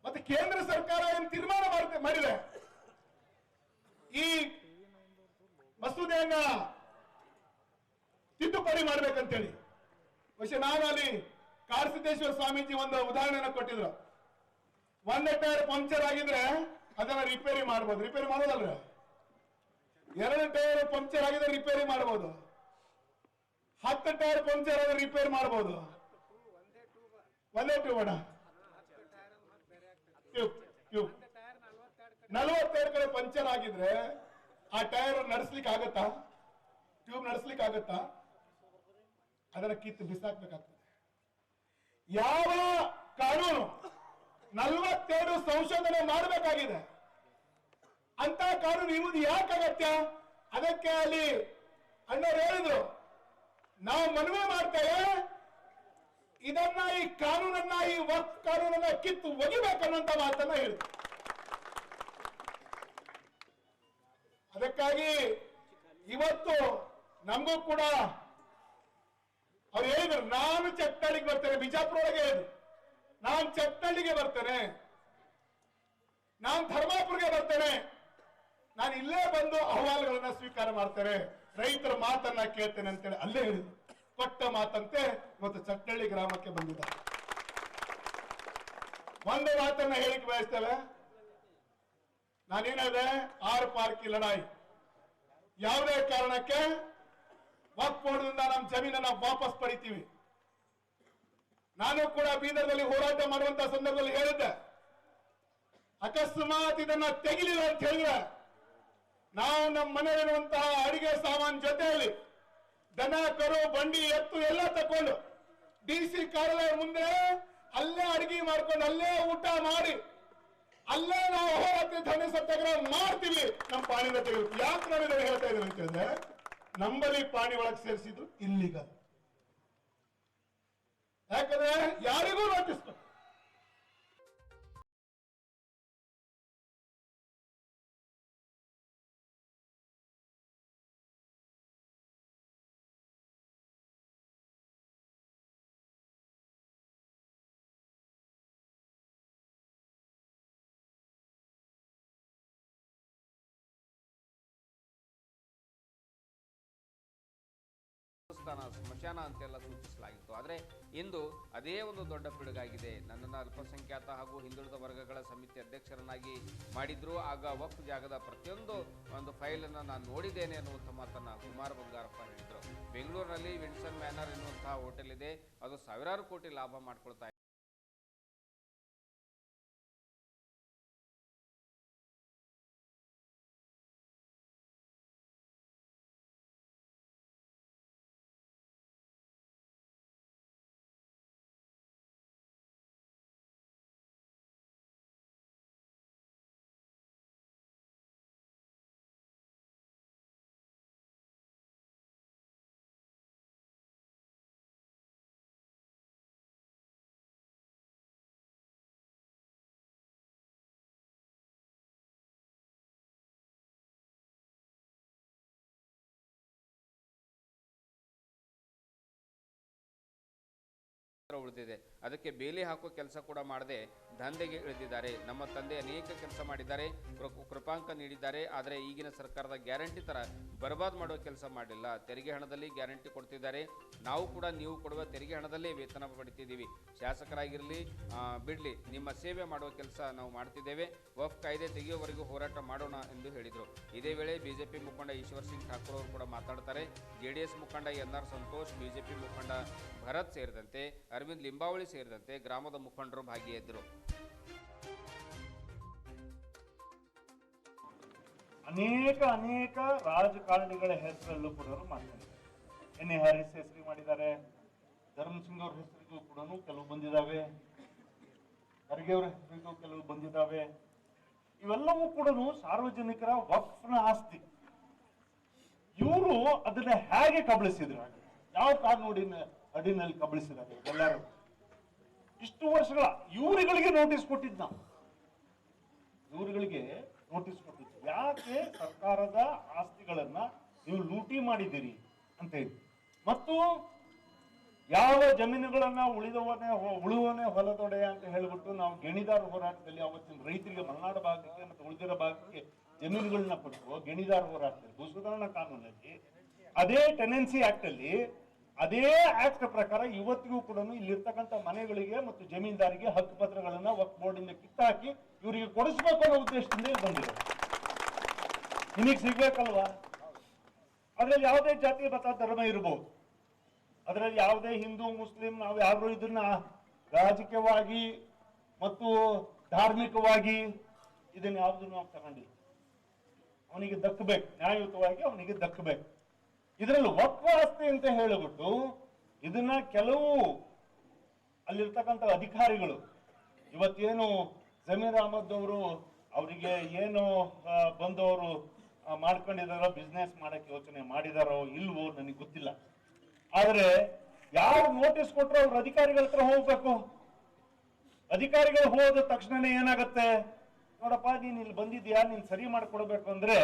ಮತ್ತೆ ಕೇಂದ್ರ ಸರ್ಕಾರ ಏನು ತೀರ್ಮಾನ ಮಾಡಿದೆ ಈ ಮಸೂದೆಯನ್ನ ತಿದ್ದುಪಡಿ ಮಾಡ್ಬೇಕಂತೇಳಿ പക്ഷെ ನಾನು ಅಲ್ಲಿ ಕಾಡಸಿದ್ದೇಶ್ವರ ಸ್ವಾಮೀಜಿ ಒಂದು ಉದಾಹರಣೆನ ಕೊಟ್ಟಿದ್ರು. ಒಂದೇ ಟೈರ್ ಪಂಕ್ಚರ್ ಆಗಿದ್ರೆ ಅದನ್ನ ರಿಪೇರಿ ಮಾಡಬಹುದು. ರಿಪೇರಿ ಮಾಡೋದಲ್ರ, ಎರಡು ಟೈರ್ ಪಂಕ್ಚರ್ ಆಗಿದ್ರೆ ರಿಪೇರಿ ಮಾಡಬಹುದು, 10 ಟೈರ್ ಪಂಕ್ಚರ್ ಆದ್ರೆ ರಿಪೇರಿ ಮಾಡಬಹುದು. ಒಂದೇ ಟ್ಯೂಬ್ ಅಣ್ಣ, ಟ್ಯೂಬ್ 42 ಕಡೆ ಪಂಕ್ಚರ್ ಆಗಿದ್ರೆ ಆ ಟೈರ್ ನಡೆಸ್ಲಿಕ್ಕೆ ಆಗತ್ತಾ? ಟ್ಯೂಬ್ ನಡೆಸ್ಲಿಕ್ಕೆ ಆಗತ್ತಾ? ಅದನ್ನ ಕಿತ್ತು ಬಿಸಾಕ್ಬೇಕಾಗ್ತದೆ. ಯಾವ ಕಾನೂನು 42 ಸಂಶೋಧನೆ ಮಾಡಬೇಕಾಗಿದೆ ಅಂತ ಕಾನೂನು ಇರುವುದು ಯಾಕೆ ಅಗತ್ಯ? ಅದಕ್ಕೆ ಅಲ್ಲಿ ಅಣ್ಣವ್ರು ಹೇಳಿದ್ರು, ನಾವು ಮನವಿ ಮಾಡ್ತೇವೆ ಇದನ್ನ ಈ ಕಾನೂನನ್ನ ಈ ವಕ್ಫ್ ಕಾನೂನನ್ನ ಕಿತ್ತು ಒಗಿಬೇಕನ್ನುವಂತ ಮಾತನ್ನ ಹೇಳಿದ್ರು. ಅದಕ್ಕಾಗಿ ಇವತ್ತು ನಮಗೂ ಕೂಡ ಅವ್ರು ಹೇಳಿದ್ರು, ನಾನು ಚಟ್ಟಳ್ಳಿಗೆ ಬರ್ತೇನೆ, ಬಿಜಾಪುರ ಒಳಗೆ ಹೇಳಿದ್ರು, ನಾನು ಚಟ್ಟಳ್ಳಿಗೆ ಬರ್ತೇನೆ, ನಾನು ಧರ್ಮಾಪುರ್ಗೆ ಬರ್ತೇನೆ, ನಾನು ಇಲ್ಲೇ ಬಂದು ಅಹವಾಲುಗಳನ್ನ ಸ್ವೀಕಾರ ಮಾಡ್ತೇನೆ, ರೈತರ ಮಾತನ್ನ ಕೇಳ್ತೇನೆ ಅಂತೇಳಿ ಅಲ್ಲೇ ಹೇಳಿದ್ರು. ಕೊಟ್ಟ ಮಾತಂತೆ ಇವತ್ತು ಚಟ್ಟಳ್ಳಿ ಗ್ರಾಮಕ್ಕೆ ಬಂದಿದ್ದಾರೆ. ಒಂದು ಮಾತನ್ನ ಹೇಳಿಕೆ ಬಯಸ್ತೇವೆ, ನಾನೇನಿದೆ ಆರ್ ಪಾರ್ಕಿ ಲಡಾಯಿ ಯಾವುದೇ ಕಾರಣಕ್ಕೆ ವಕ್ಫ್ ಬೋರ್ಡ್ನಿಂದ ನಮ್ಮ ಜಮೀನನ್ನ ವಾಪಸ್ ಪಡಿತೀವಿ. ನಾನು ಕೂಡ ಬೀದರ್ದಲ್ಲಿ ಹೋರಾಟ ಮಾಡುವಂತ ಸಂದರ್ಭದಲ್ಲಿ ಹೇಳಿದ್ದೆ, ಅಕಸ್ಮಾತ್ ಇದನ್ನ ತೆಗಿಲಿಲ್ಲ ಅಂತ ಹೇಳಿದ್ರೆ ನಾವು ನಮ್ಮ ಮನೆಯಲ್ಲಿರುವಂತಹ ಅಡಿಗೆ ಸಾಮಾನ್ ಜೊತೆಯಲ್ಲಿ ದನ ಕರು ಬಂಡಿ ಎತ್ತು ಎಲ್ಲ ತಕೊಂಡು DC ಕಾರ್ಯಾಲಯ ಮುಂದೆ ಅಲ್ಲೇ ಅಡಿಗೆ ಮಾಡ್ಕೊಂಡು ಅಲ್ಲೇ ಊಟ ಮಾಡಿ ಅಲ್ಲೇ ನಾವು ಹೋರಾಟ ಧರಣಿ ಸತ್ಯಾಗ್ರಹ ಮಾಡ್ತೀವಿ, ನಮ್ಮ ಪಾಣಿನ ತೆಗೆದು. ಯಾಕೆ ನಾನು ಇದನ್ನು ಹೇಳ್ತಾ ಇದ್ದೇನೆ ಅಂತ ಹೇಳಿದ್ರೆ, ನಂಬಲ್ಲಿ ಪಾಣಿ ಒಳಗೆ ಸೇರಿಸಿದ್ರು ಇಲ್ಲಿಗಲ್. ಯಾಕಂದ್ರೆ ಯಾರಿಗೂ ನೋಟಿಸ್ ಸ್ಮಶಾನ ಅಂತೆಲ್ಲ ಸೂಚಿಸಲಾಗಿತ್ತು. ಆದರೆ ಇಂದು ಅದೇ ಒಂದು ದೊಡ್ಡ ಪಿಡುಗಾಗಿದೆ. ನನ್ನನ್ನು ಅಲ್ಪಸಂಖ್ಯಾತ ಹಾಗೂ ಹಿಂದುಳಿದ ವರ್ಗಗಳ ಸಮಿತಿ ಅಧ್ಯಕ್ಷರನ್ನಾಗಿ ಮಾಡಿದ್ರು. ಆಗ ವಕ್ಫ್ ಜಾಗದ ಪ್ರತಿಯೊಂದು ಒಂದು ಫೈಲನ್ನು ನಾನು ನೋಡಿದ್ದೇನೆ ಅನ್ನುವಂಥ ಮಾತನ್ನು ಕುಮಾರ್ ಬಂಗಾರಪ್ಪ ಹೇಳಿದರು. ಬೆಂಗಳೂರಿನಲ್ಲಿ ವಿನ್ಸನ್ ಮ್ಯಾನರ್ ಎನ್ನುವಂತಹ ಹೋಟೆಲ್ ಇದೆ, ಅದು ಸಾವಿರಾರು ಕೋಟಿ ಲಾಭ ಮಾಡ್ಕೊಳ್ತಾ ಇದೆ. ಉಳಿದಿದೆ. ಅದಕ್ಕೆ ಬೇಲಿ ಹಾಕುವ ಕೆಲಸ ಕೂಡ ಮಾಡದೆ ದಂಧೆಗೆ ಇಳಿದಿದ್ದಾರೆ. ನಮ್ಮ ತಂದೆ ಅನೇಕ ಕೆಲಸ ಮಾಡಿದ್ದಾರೆ, ಕೃಪಾಂಕ ನೀಡಿದ್ದಾರೆ. ಆದರೆ ಈಗಿನ ಸರ್ಕಾರದ ಗ್ಯಾರಂಟಿ ತರ ಬರ್ಬಾದ್ ಮಾಡುವ ಕೆಲಸ ಮಾಡಿಲ್ಲ. ತೆರಿಗೆ ಹಣದಲ್ಲಿ ಗ್ಯಾರಂಟಿ ಕೊಡ್ತಿದ್ದಾರೆ. ನಾವು ಕೂಡ ನೀವು ಕೊಡುವ ತೆರಿಗೆ ಹಣದಲ್ಲೇ ವೇತನ ಪಡಿತಿದ್ದೀವಿ. ಶಾಸಕರಾಗಿರಲಿ ಬಿಡ್ಲಿ, ನಿಮ್ಮ ಸೇವೆ ಮಾಡುವ ಕೆಲಸ ನಾವು ಮಾಡ್ತಿದ್ದೇವೆ. ವಕ್ಫ್ ಕಾಯ್ದೆ ತೆಗೆಯುವವರೆಗೂ ಹೋರಾಟ ಮಾಡೋಣ ಎಂದು ಹೇಳಿದರು. ಇದೇ ವೇಳೆ ಬಿಜೆಪಿ ಮುಖಂಡ ಈಶ್ವರ್ ಸಿಂಗ್ ಠಾಕೂರ್ ಅವರು ಕೂಡ ಮಾತಾಡ್ತಾರೆ. ಜೆಡಿಎಸ್ ಮುಖಂಡ NR ಸಂತೋಷ್, ಬಿಜೆಪಿ ಮುಖಂಡ ಭರತ್ ಸೇರಿದಂತೆ ಅರವಿಂದ್ ಲಿಂಬಾವಳಿ ಸೇರಿದಂತೆ ಗ್ರಾಮದ ಮುಖಂಡರು ಭಾಗಿಯಾಗಿದ್ದರು. ಅನೇಕ ರಾಜಕಾರಣಿಗಳ ಹೆಸರಲ್ಲೂ ಕೂಡ ಮಾತಾಡಿದ್ದಾರೆ. NA ಹರೀಶ್ ಹೆಸರಿಗೆ ಮಾಡಿದ್ದಾರೆ, ಧರ್ಮಸಿಂಗ್ ಅವ್ರ ಹೆಸರಿಗೂ ಕೂಡ ಕೆಲವು ಬಂದಿದ್ದಾವೆ, ಖರ್ಗೆ ಅವರ ಹೆಸರಿಗೂ ಕೆಲವು ಬಂದಿದ್ದಾವೆ. ಇವೆಲ್ಲವೂ ಕೂಡ ಸಾರ್ವಜನಿಕರ ವಕ್ಫ್ನ ಆಸ್ತಿ. ಇವರು ಅದನ್ನ ಹೇಗೆ ಕಬಳಿಸಿದ್ರು? ಯಾವ ಕಾನೂನಿನ ಅಡಿನಲ್ಲಿ ಕಬಳಿಸಿದ್ದಾರೆ ಎಲ್ಲರೂ? ಇಷ್ಟು ವರ್ಷಗಳ ಇವರುಗಳಿಗೆ ನೋಟಿಸ್ ಕೊಟ್ಟಿದ್ದು ನಾವು, ಇವರುಗಳಿಗೆ ನೋಟಿಸ್ ಕೊಟ್ಟಿದ್ದು ಯಾಕೆ ಸರ್ಕಾರದ ಆಸ್ತಿಗಳನ್ನ ನೀವು ಲೂಟಿ ಮಾಡಿದ್ದೀರಿ ಅಂತ ಹೇಳಿ. ಮತ್ತು ಯಾವ ಜಮೀನುಗಳನ್ನ ಉಳುವನೇ ಹೊಲದೊಡೆಯ ಅಂತ ಹೇಳ್ಬಿಟ್ಟು ನಾವು ಗಣಿದಾರ ಹೋರಾಟದಲ್ಲಿ ಅವತ್ತಿನ ರೈತರಿಗೆ ಮಲೆನಾಡು ಭಾಗಕ್ಕೆ ಮತ್ತು ಉಳಿದಿರೋ ಭಾಗಕ್ಕೆ ಜಮೀನುಗಳನ್ನ ಕೊಟ್ಟು ಗಣಿದಾರ ಹೋರಾಟದಲ್ಲಿ ಭೂ ಸುಧಾರಣಾ ಕಾನೂನಲ್ಲಿ ಅದೇ ಟೆನೆನ್ಸಿ ಆಕ್ಟ್ ಅಲ್ಲಿ ಅದೇ ಆಕ್ಟ್ ಪ್ರಕಾರ ಇವತ್ತಿಗೂ ಕೂಡ ಇಲ್ಲಿರ್ತಕ್ಕಂಥ ಮನೆಗಳಿಗೆ ಮತ್ತು ಜಮೀನ್ದಾರಿಗೆ ಹಕ್ಕು ಪತ್ರಗಳನ್ನ ವಕ್ಫ್ ಬೋರ್ಡ್ ಇಂದ ಕಿತ್ತಾಕಿ ಇವರಿಗೆ ಕೊಡಿಸ್ಬೇಕು ಅನ್ನೋ ಉದ್ದೇಶದಿಂದ ಇಲ್ಲಿ ಬಂದಿದೆ. ನಿಮಗೆ ಸಿಗ್ಬೇಕಲ್ವಾ? ಅದ್ರಲ್ಲಿ ಯಾವುದೇ ಜಾತಿ ಮತ ಧರ್ಮ ಇರಬಹುದು, ಅದರಲ್ಲಿ ಯಾವುದೇ ಹಿಂದೂ ಮುಸ್ಲಿಂ ನಾವು ಯಾರು ಇದನ್ನ ರಾಜಕೀಯವಾಗಿ ಮತ್ತು ಧಾರ್ಮಿಕವಾಗಿ ಇದನ್ನ ಯಾವ್ದು ನಾವು ತಗೊಂಡಿಲ್ಲ. ಅವನಿಗೆ ದಕ್ಕಬೇಕು, ನ್ಯಾಯಯುತವಾಗಿ ಅವನಿಗೆ ದಕ್ಕಬೇಕು. ಇದರಲ್ಲಿ ವಕ್ಫ್ ಆಸ್ತಿ ಅಂತ ಹೇಳಿಬಿಟ್ಟು ಇದನ್ನ ಕೆಲವು ಅಲ್ಲಿರ್ತಕ್ಕಂಥ ಅಧಿಕಾರಿಗಳು ಇವತ್ತೇನು ಜಮೀರ್ ಅಹಮದ್ ಅವರು ಅವರಿಗೆ ಏನು ಬಂದವರು ಮಾಡ್ಕೊಂಡಿದಾರೋ, ಬಿಸ್ನೆಸ್ ಮಾಡಕ್ಕೆ ಯೋಚನೆ ಮಾಡಿದಾರೋ ಇಲ್ವೋ ನನಗೆ ಗೊತ್ತಿಲ್ಲ. ಆದ್ರೆ ಯಾರು ನೋಟಿಸ್ ಕೊಟ್ಟರು ಅವ್ರ ಅಧಿಕಾರಿಗಳ ಹತ್ರ ಹೋಗ್ಬೇಕು. ಅಧಿಕಾರಿಗಳು ಹೋದ ತಕ್ಷಣನೇ ಏನಾಗುತ್ತೆ, ನೋಡಪ್ಪ ನೀನ್ ಇಲ್ಲಿ ಬಂದಿದ್ಯಾ, ನೀನ್ ಸರಿ ಮಾಡ್ಕೊಡ್ಬೇಕು ಅಂದ್ರೆ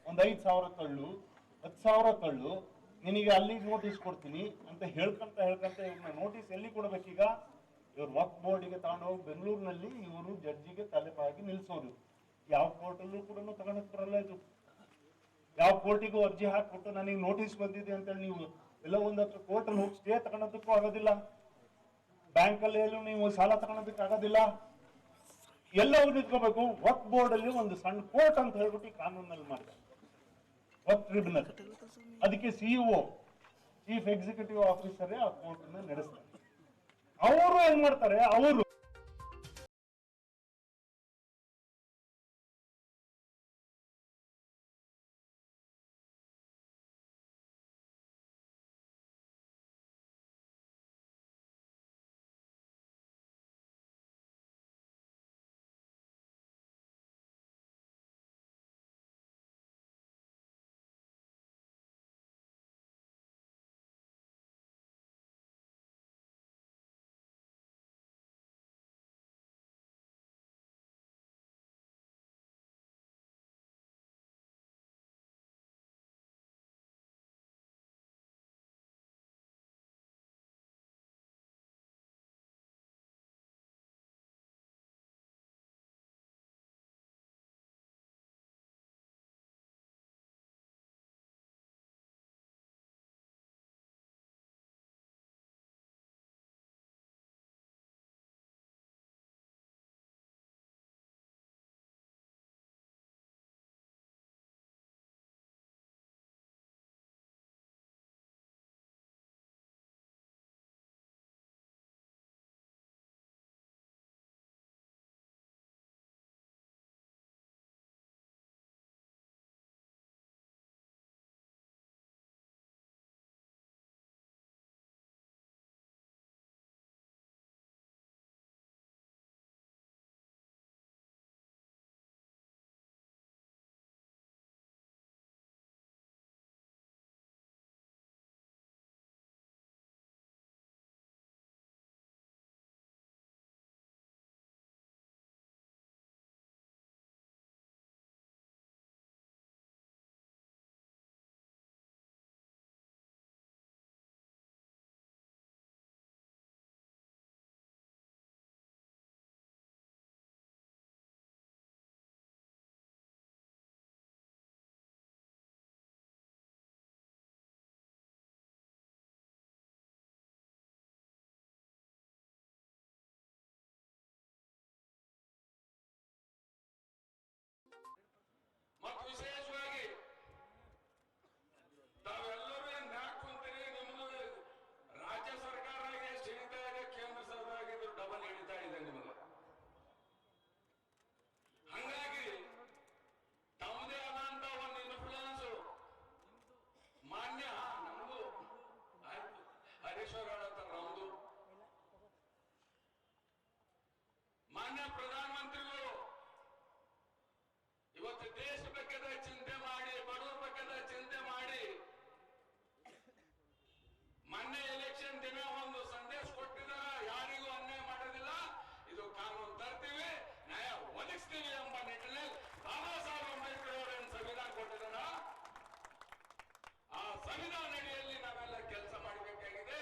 ಒಂದ್ 5,000 ತಳ್ಳು, 10,000 ತಳ್ಳು, ನಿನಗೆ ಅಲ್ಲಿಗೆ ನೋಟಿಸ್ ಕೊಡ್ತೀನಿ ಅಂತ ಹೇಳ್ಕೊಂತ ಇವ್ರನ್ನ ನೋಟಿಸ್ ಎಲ್ಲಿ ಕೊಡ್ಬೇಕೀಗ? ಇವ್ರು ವಕ್ಫ್ ಬೋರ್ಡಿಗೆ ತಗೊಂಡೋಗಿ ಬೆಂಗಳೂರಿನಲ್ಲಿ ಇವರು ಜಡ್ಜಿಗೆ ತಲೆಬಾಗಿ ನಿಲ್ಸೋದು. ಯಾವ ಕೋರ್ಟಲ್ಲೂ ಕೂಡ ತಗೊಂಡಕ್ ಬರಲ್ಲ ಇದು. ಯಾವ ಕೋರ್ಟಿಗೂ ಅರ್ಜಿ ಹಾಕ್ಬಿಟ್ಟು ನನಗೆ ನೋಟಿಸ್ ಬಂದಿದೆ ಅಂತೇಳಿ ನೀವು ಎಲ್ಲ ಒಂದತ್ರ ಕೋರ್ಟಲ್ಲಿ ಹೋಗಿ ಸ್ಟೇ ತಗೊಳೋದಕ್ಕೂ ಆಗೋದಿಲ್ಲ. ಬ್ಯಾಂಕಲ್ಲಿ ಎಲ್ಲೂ ನೀವು ಸಾಲ ತಗೊಳೋದಕ್ಕೆ ಆಗೋದಿಲ್ಲ. ಎಲ್ಲವೂ ನಿಂತ್ಕೋಬೇಕು. ವಕ್ಫ್ ಬೋರ್ಡ್ ಅಲ್ಲಿ ಒಂದು ಸಣ್ಣ ಕೋರ್ಟ್ ಅಂತ ಹೇಳ್ಬಿಟ್ಟು ಕಾನೂನಲ್ಲಿ ಮಾಡಿದ್ದಾರೆ, ವಕ್ಫ್ ಟ್ರಿಬ್ಯುನಲ್. ಅದಕ್ಕೆ ಸಿಇಒ, ಚೀಫ್ ಎಕ್ಸಿಕ್ಯೂಟಿವ್ ಆಫೀಸರೇ ಆ ಕೋರ್ಟ್ ಅನ್ನ ನಡೆಸ್ತಾರೆ. ಅವರು ಏನ್ ಮಾಡ್ತಾರೆ, ಅವರು ಮತ್ತು ವಿಶೇಷವಾಗಿ ತಾವೆಲ್ಲರೂ ಏನ್ ಹಾಕೊಂತೀರಿ, ನಿಮ್ದು ರಾಜ್ಯ ಸರ್ಕಾರ ಎಷ್ಟು ಹಿಡಿತಾ ಇದೆ, ಕೇಂದ್ರ ಸರ್ಕಾರ ಇದು ಡಬಲ್ ಹಿಡಿತಾ ಇದೆ ನಿಮಗೆ. ಹಂಗಾಗಿ ತಮ್ಮದೇ ಆದಂತ ಒಂದು ಇನ್ಫ್ಲೂಯೆನ್ಸ್ ಮಾನ್ಯ ನಮ್ದು ಆಯ್ತು, ಹರೀಶ್ವರ ಹೇಳತ್ತಾರ ನಮ್ದು ಮಾನ್ಯ ಪ್ರಧಾನಮಂತ್ರಿಗಳು ಇವತ್ತು ದೇಶ ಬಗ್ಗೆ ಚಿಂತೆ ಮಾಡಿ, ಬಡವರ ಬಗ್ಗೆ ಚಿಂತೆ ಮಾಡಿ ಎಲೆಕ್ಷನ್ ದಿನ ಒಂದು ಸಂದೇಶ ಕೊಟ್ಟಿದಾರ, ಯಾರಿಗೂ ಅನ್ಯಾಯ ಮಾಡೋದಿಲ್ಲ, ಇದು ಕಾನೂನು ತರ್ತೀವಿ, ನ್ಯಾಯ ಒದಗಿಸ್ತೀವಿ ಎಂಬ ನಿಟ್ಟಿನಲ್ಲಿ ಬಾಬಾ ಸಾಹೇಬ್ ಅಂಬೇಡ್ಕರ್ ಅವರೇನು ಸಂವಿಧಾನ ಕೊಟ್ಟಿದಾರ, ಆ ಸಂವಿಧಾನ ಅಡಿಯಲ್ಲಿ ನಾವೆಲ್ಲ ಕೆಲಸ ಮಾಡಬೇಕಾಗಿದೆ.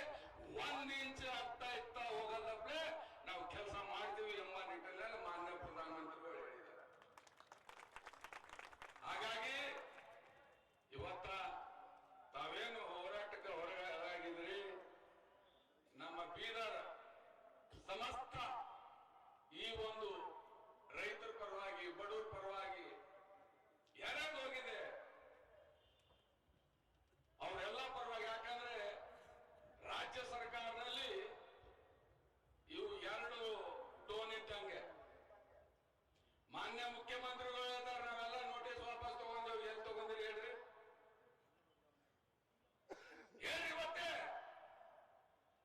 1 ಇಂಚ್ ಅತ್ತ ಇತ್ತ ಹೋಗಲ್ಲಪ್ಲೆ ನಾವು ಕೆಲಸ ಮಾಡ್ತೀವಿ ಎಂಬ ನಿಟ್ಟಿನಲ್ಲಿ ಮಾನ್ಯ ಪ್ರಧಾನಮಂತ್ರಿಗಳು ಹೇಳಿದ್ದಾರೆ. ಹಾಗಾಗಿ ಇವತ್ತ ತಾವೇನು ಹೋರಾಟಕ್ಕೆ ಹೊರಗಾಗಿದ್ರಿ, ನಮ್ಮ ಬೀದರ್ ಸಮಸ್ತ ಈ ಒಂದು ರೈತರ ಪರವಾಗಿ, ಬಡವರ ಪರವಾಗಿ ಯಾರ್ಯಾರು ಹೋಗಿದೆ ಅವರೆಲ್ಲ ಪರವಾಗಿ. ಯಾಕಂದ್ರೆ ರಾಜ್ಯ ಸರ್ಕಾರದಲ್ಲಿ ಇವು 2 ಟೋನ್ ಇದ್ದಂಗೆ. ಮಾನ್ಯ ಮುಖ್ಯಮಂತ್ರಿಗಳು ಹೇಳ್ತಾರೆ, ನಾವೆಲ್ಲ ನೋಟಿಸ್ ವಾಪಸ್ ತಗೊಂಡೇವು. ಎಲ್ಲಿ ತಗೊಂಡಿರಿ ಹೇಳ್ರಿ, ಹೇಳ್ರಿ. ಮತ್ತೆ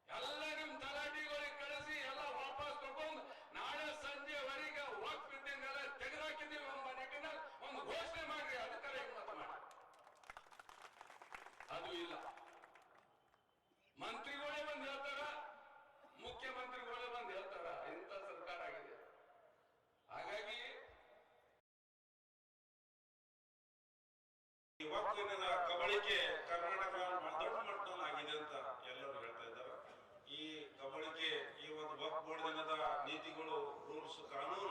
ಎಲ್ಲ ನಿಮ್ ತಲಾಟಿಗಳಿಗೆ ಕಳಿಸಿ ಎಲ್ಲ ವಾಪಸ್ ತಗೊಂಡು ನಾಳೆ ಸಂಜೆವರೆಗೆ ವಕ್ಫ್ ಇದ್ದಂಗೆಲ್ಲ ತೆಗೆದಾಕಿದ್ದೀವಿ ಎಂಬ ನಿಟ್ಟಿನಲ್ಲಿ ಒಂದು ಘೋಷಣೆ ಮಾಡ್ರಿ, ಅದಕ್ಕೆಲ್ಲ ಹಿಮ್ಮತ್ತು ಮಾಡಿ. ಅದು ಇಲ್ಲ. ಮಂತ್ರಿಗಳೇ ಬಂದು ಹೇಳ್ತಾರ, ಮುಖ್ಯಮಂತ್ರಿಗಳೇ ಬಂದು ಹೇಳ್ತಾರ, ಇಂಥ ಸರ್ಕಾರ ಆಗಿದೆ. ಹಾಗಾಗಿ ಇವತ್ತಿನ ಕಬಳಿಕೆ ಕರ್ನಾಟಕ ದೊಡ್ಡ ಮಟ್ಟದಲ್ಲಿ ಆಗಿದೆ ಅಂತ ಎಲ್ಲರೂ ಹೇಳ್ತಾ ಇದ್ದಾರೆ. ಈ ಕಬಳಿಕೆ, ಈ ಒಂದು ವಕ್ಫ್ ಬೋರ್ಡ್ ದಿನದ ನೀತಿಗಳು, ರೂಲ್ಸ್, ಕಾನೂನು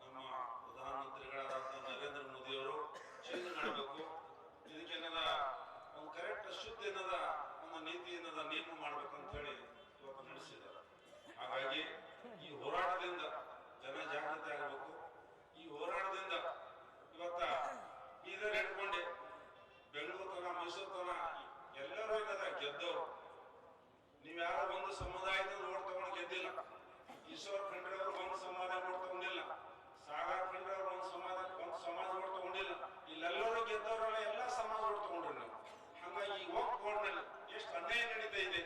ನಮ್ಮ ಪ್ರಧಾನಮಂತ್ರಿಗಳಾದಂತಹ ನರೇಂದ್ರ ಮೋದಿ ಅವರು ಚೇಂಜ್ ಮಾಡಬೇಕು. ಇದಕ್ಕೇನದ ಒಂದು ಕರೆಕ್ಟ್ ಶುದ್ಧ ಏನದ ಒಂದು ನೀತಿ ಏನದ ನಿಯಮ ಮಾಡ್ಬೇಕಂತ ಹೇಳಿ ಇವತ್ತು ನಡೆಸಿದ್ದಾರೆ. ಹಾಗಾಗಿ ಈ ಹೋರಾಟದಿಂದ ಜನ ಜಾಗೃತಿ ಆಗಬೇಕು. ಈ ಹೋರಾಟದಿಂದ ಇವತ್ತ ಬೀದರ್ ಹಿಡ್ಕೊಂಡೆ ಬೆಂಗಳೂರು ತನ, ಮೈಸೂರು ತನ ಎಲ್ಲರೂ ಏನದ ಗೆದ್ದವರು. ನೀವ್ಯಾರೋ ಒಂದು ಸಮುದಾಯದ ಓಟ್ ತಗೊಂಡು ಗೆದ್ದಿಲ್ಲ. ಈಶ್ವರ್ ಖಂಡ್ರೆ ಅವರು ಒಂದು ಸಮಾಜ ಓಟ್ ತಗೊಂಡಿಲ್ಲ. ಸಾಗರ್ ಖಂಡ್ರೆ ಅವರು ಒಂದು ಸಮಾಜ ಓಟ್ ತಗೊಂಡಿಲ್ಲ. ಇಲ್ಲೆಲ್ಲರೂ ಗೆದ್ದವರೆಲ್ಲ ಎಲ್ಲ ಸಮಾಜ ಓಟ್ ತಗೊಂಡ್ರಿ ನೀವು. ಹಾಗಾಗಿ ಈ ವಕ್ಫ್ ಬೋರ್ಡ್ ನಲ್ಲಿ ಎಷ್ಟು ಅನ್ಯಾಯ ನಡೀತಾ ಇದೆ.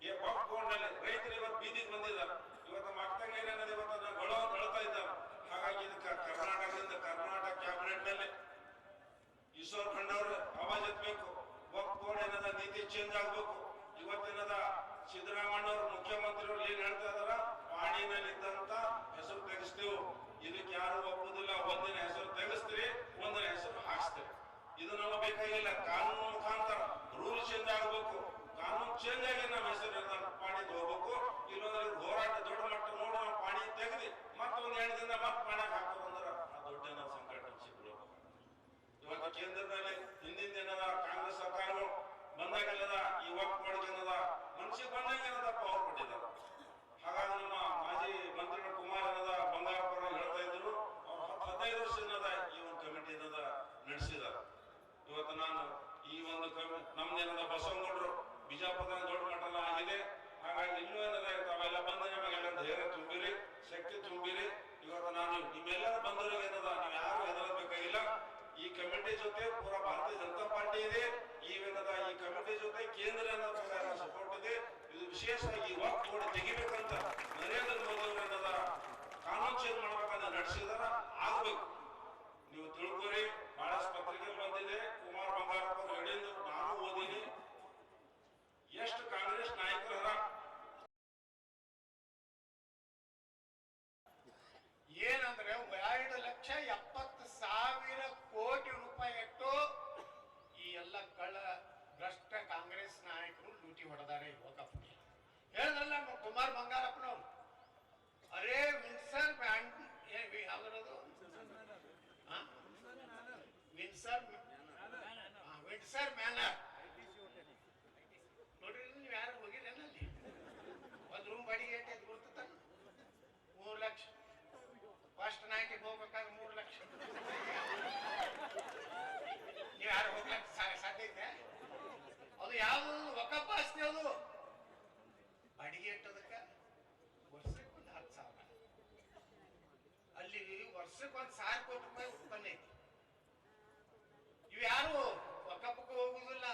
ಈ ವಕ್ಫ್ ಬೋರ್ಡ್ ನಲ್ಲಿ ರೈತರು ಇವತ್ತು ಬೀದಿಗೆ ಬಂದಿದ್ದಾರೆ. ಇವತ್ತು ಮಕ್ಕಳಿಗೆ ಏನನ್ನೋದು ಇವತ್ತು ಗೊಳವ ಅಳ್ತಾ ಇದ್ದಾರೆ. ಹಾಗಾಗಿ ಇದಕ್ಕೆ ಕರ್ನಾಟಕದಿಂದ, ಕರ್ನಾಟಕ ಕ್ಯಾಬಿನೆಟ್ ನಲ್ಲಿ ಈಶ್ವರ್ ಖಂಡ್ ಅವರು ಆವಾಜ್ ಎತ್ತಬೇಕು. ವಕ್ಫ್ ಬೋರ್ಡ್ ಏನದ ನೀತಿ ಚೇಂಜ್ ಆಗ್ಬೇಕು. ಇವತ್ತೇನದ ಸಿದ್ದರಾಮಯ್ಯ ಅವರು ಮುಖ್ಯಮಂತ್ರಿಗಳು ಏನ್ ಹೇಳ್ತಾ ಇದಾರ, ಪಾಣಿನಲ್ಲಿ ಇದ್ದಂತ ಹೆಸರು ತೆಗೆಸ್ತೇವೆ, ಇದಕ್ಕೆ ಯಾರು ಒಪ್ಪುದಿಲ್ಲ. ಒಂದಿನ ಹೆಸರು ತೆಗೆಸ್ತೀರಿ, ಒಂದಿನ ಹೆಸರು ಹಾಕ್ಸ್ತೀರಿ. ಇದು ನಮಗೆ ಬೇಕಾಗಿಲ್ಲ. ಕಾನೂನು ಮುಖಾಂತರ ರೂಲ್ ಚೇಂಜ್ ಆಗಬೇಕು. ಕಾನೂನು ಚೇಂಜ್ ಆಗಿ ನಮ್ಮ ಹೆಸರು ಪಾಣಿಗೆ ಹೋಗ್ಬೇಕು. ಇಲ್ಲೊಂದ್ರೆ ಹೋರಾಟ ದೊಡ್ಡ ಮಟ್ಟ ನೋಡಿ ನಾವು ಪಾಣಿ ತೆಗೆದಿ ಮತ್ತೊಂದು 2 ದಿನ ಮತ್ತೆ ಪಾಣಿಗೆ ಹಾಕೋ ಅಂದ್ರೆ ಆ ದೊಡ್ಡ ಸಂಕಟ ಸಿಗ್ಬೇಕು. ಇವತ್ತು ಕೇಂದ್ರದಲ್ಲಿ ಹಿಂದಿನ ದಿನದ ಕಾಂಗ್ರೆಸ್ ಸರ್ಕಾರಗಳು ಬಂದಾಗೆಲ್ಲದ ಈ ವಕ್ಫ್ ಬೋರ್ಡ್ ಏನದ ಮನ್ಸಿಗೆ ಬಂದಾಗ ಏನದ ಪವರ್ ಕೊಟ್ಟಿದ್ದಾರೆ. ಹಾಗಾಗಿ ನಮ್ಮ ಮಾಜಿ ಮಂತ್ರಿಗಳು ಕುಮಾರ್ ಏನದ ಬಂಗಾರಪುರ ಹೇಳ್ತಾ ಇದ್ರು, ಅವ್ರು 15 ವರ್ಷ ಏನದ ಈ ಒಂದು ಕಮಿಟಿ ಏನದ ನಡೆಸಿದ್ದಾರೆ. ಇವತ್ತು ನಾನು ಈ ಒಂದು ನಮ್ದೇನದ ಬಸವನಗೌಡರು ಬಿಜಾಪುರ ದೊಡ್ಡ ಮಟ್ಟನ ಆಗಿದೆ. ಹಾಗಾಗಿ ಇನ್ನೂ ಏನದ ತಾವೆಲ್ಲ ಬಂದು ನಮಗೆಲ್ಲ ಧೈರ್ಯ ತುಂಬಿರಿ, ಶಕ್ತಿ ತುಂಬಿರಿ. ಇವತ್ತು ನಾನು ನಿಮ್ಮೆಲ್ಲರ ಬಂದವರಿಗೆ ಏನದ ನೀವು ಯಾರು ಹೆದರಬೇಕಾಗಿಲ್ಲ. ಈ ಕಮಿಟಿ ಜೊತೆ ಪೂರಾ ಭಾರತೀಯ ಜನತಾ ಪಾರ್ಟಿ ಇದೆ. ಏನದ ಈ ಕಮಿಟಿ ಜೊತೆ ಕೇಂದ್ರ ಸಪೋರ್ಟ್ ಇದೆ. ಇದು ವಿಶೇಷವಾಗಿ ವಕ್ಫ್ ಬೋರ್ಡ್ ತೆಗಿಬೇಕಂತ ನರೇಂದ್ರ ಮೋದಿ ಅವರು ಏನದ ಕಾನೂನು ಚೇಂಜ್ ಮಾಡ್ಬೇಕಂತ ನಡೆಸಿದಾರ. ಆಗ್ಬೇಕು. ನೀವು ತಿಳ್ಕೊರಿ, ಬಹಳಷ್ಟು ಪತ್ರಿಕೆ ಬಂದಿದೆ. ಕುಮಾರ್ ಬಂಗಾರಪ್ಪ ಹೇಳಿದ್ದು ನಾನು ಓದಿನಿ. ಎಷ್ಟು ಕಾಂಗ್ರೆಸ್ ನಾಯಕರ ಏನಂದ್ರೆ 2,70,000 ಕೋಟಿ ರೂಪಾಯಿ ಇಟ್ಟು ಈ ಎಲ್ಲ ಕಳ್ಳ ಭ್ರಷ್ಟ ಕಾಂಗ್ರೆಸ್ ನಾಯಕರು ಲೂಟಿ ಹೊಡೆದಾರೆ ವಕ್ಫ್ಗೆ. ಹೇಳಿದ್ರಲ್ಲ ಕುಮಾರ್ ಬಂಗಾರಪ್ಪನವ್ರು, ಅರೇ ವಿನ್ಸರ್ ಯಾವ್ದು ವಿನ್ಸರ್ ಮ್ಯಾನರ್ ನೋಡ್ರಿ. ನೀವು ಯಾರು ಹೋಗಿರೇನಲ್ಲಿ? ಒಂದು ರೂಮ್ ಬಾಡಿಗೆ ಏಟ್ ಗೊತ್ತ? 3 ಲಕ್ಷ. ಫಸ್ಟ್ ನೈಟಿಗೆ ಹೋಗ್ಬೇಕಾದ್ರೆ 3 ಲಕ್ಷ. ನೀವು ಯಾರು ಹೋಗ್ಲಕ್ಕೆ ಸಾಧ್ಯ ಇದೆ? ಅದು ಯಾವ್ದು ವಕಫ್ ಆಸ್ತಿ, ಅದು ಬಾಡಿಗೆ ಇಟ್ಟದಕ್ಕೆ ವರ್ಷಕ್ಕೆ ಒಂದು 10,000. ಅಲ್ಲಿ ವರ್ಷಕ್ಕೆ 1,000 ಕೋಟಿ ರೂಪಾಯಿ ಉತ್ಪನ್ನ ಐತಿ. ಇವು ಯಾರು ವಕಫಕ್ಕೆ ಹೋಗುದಿಲ್ಲ.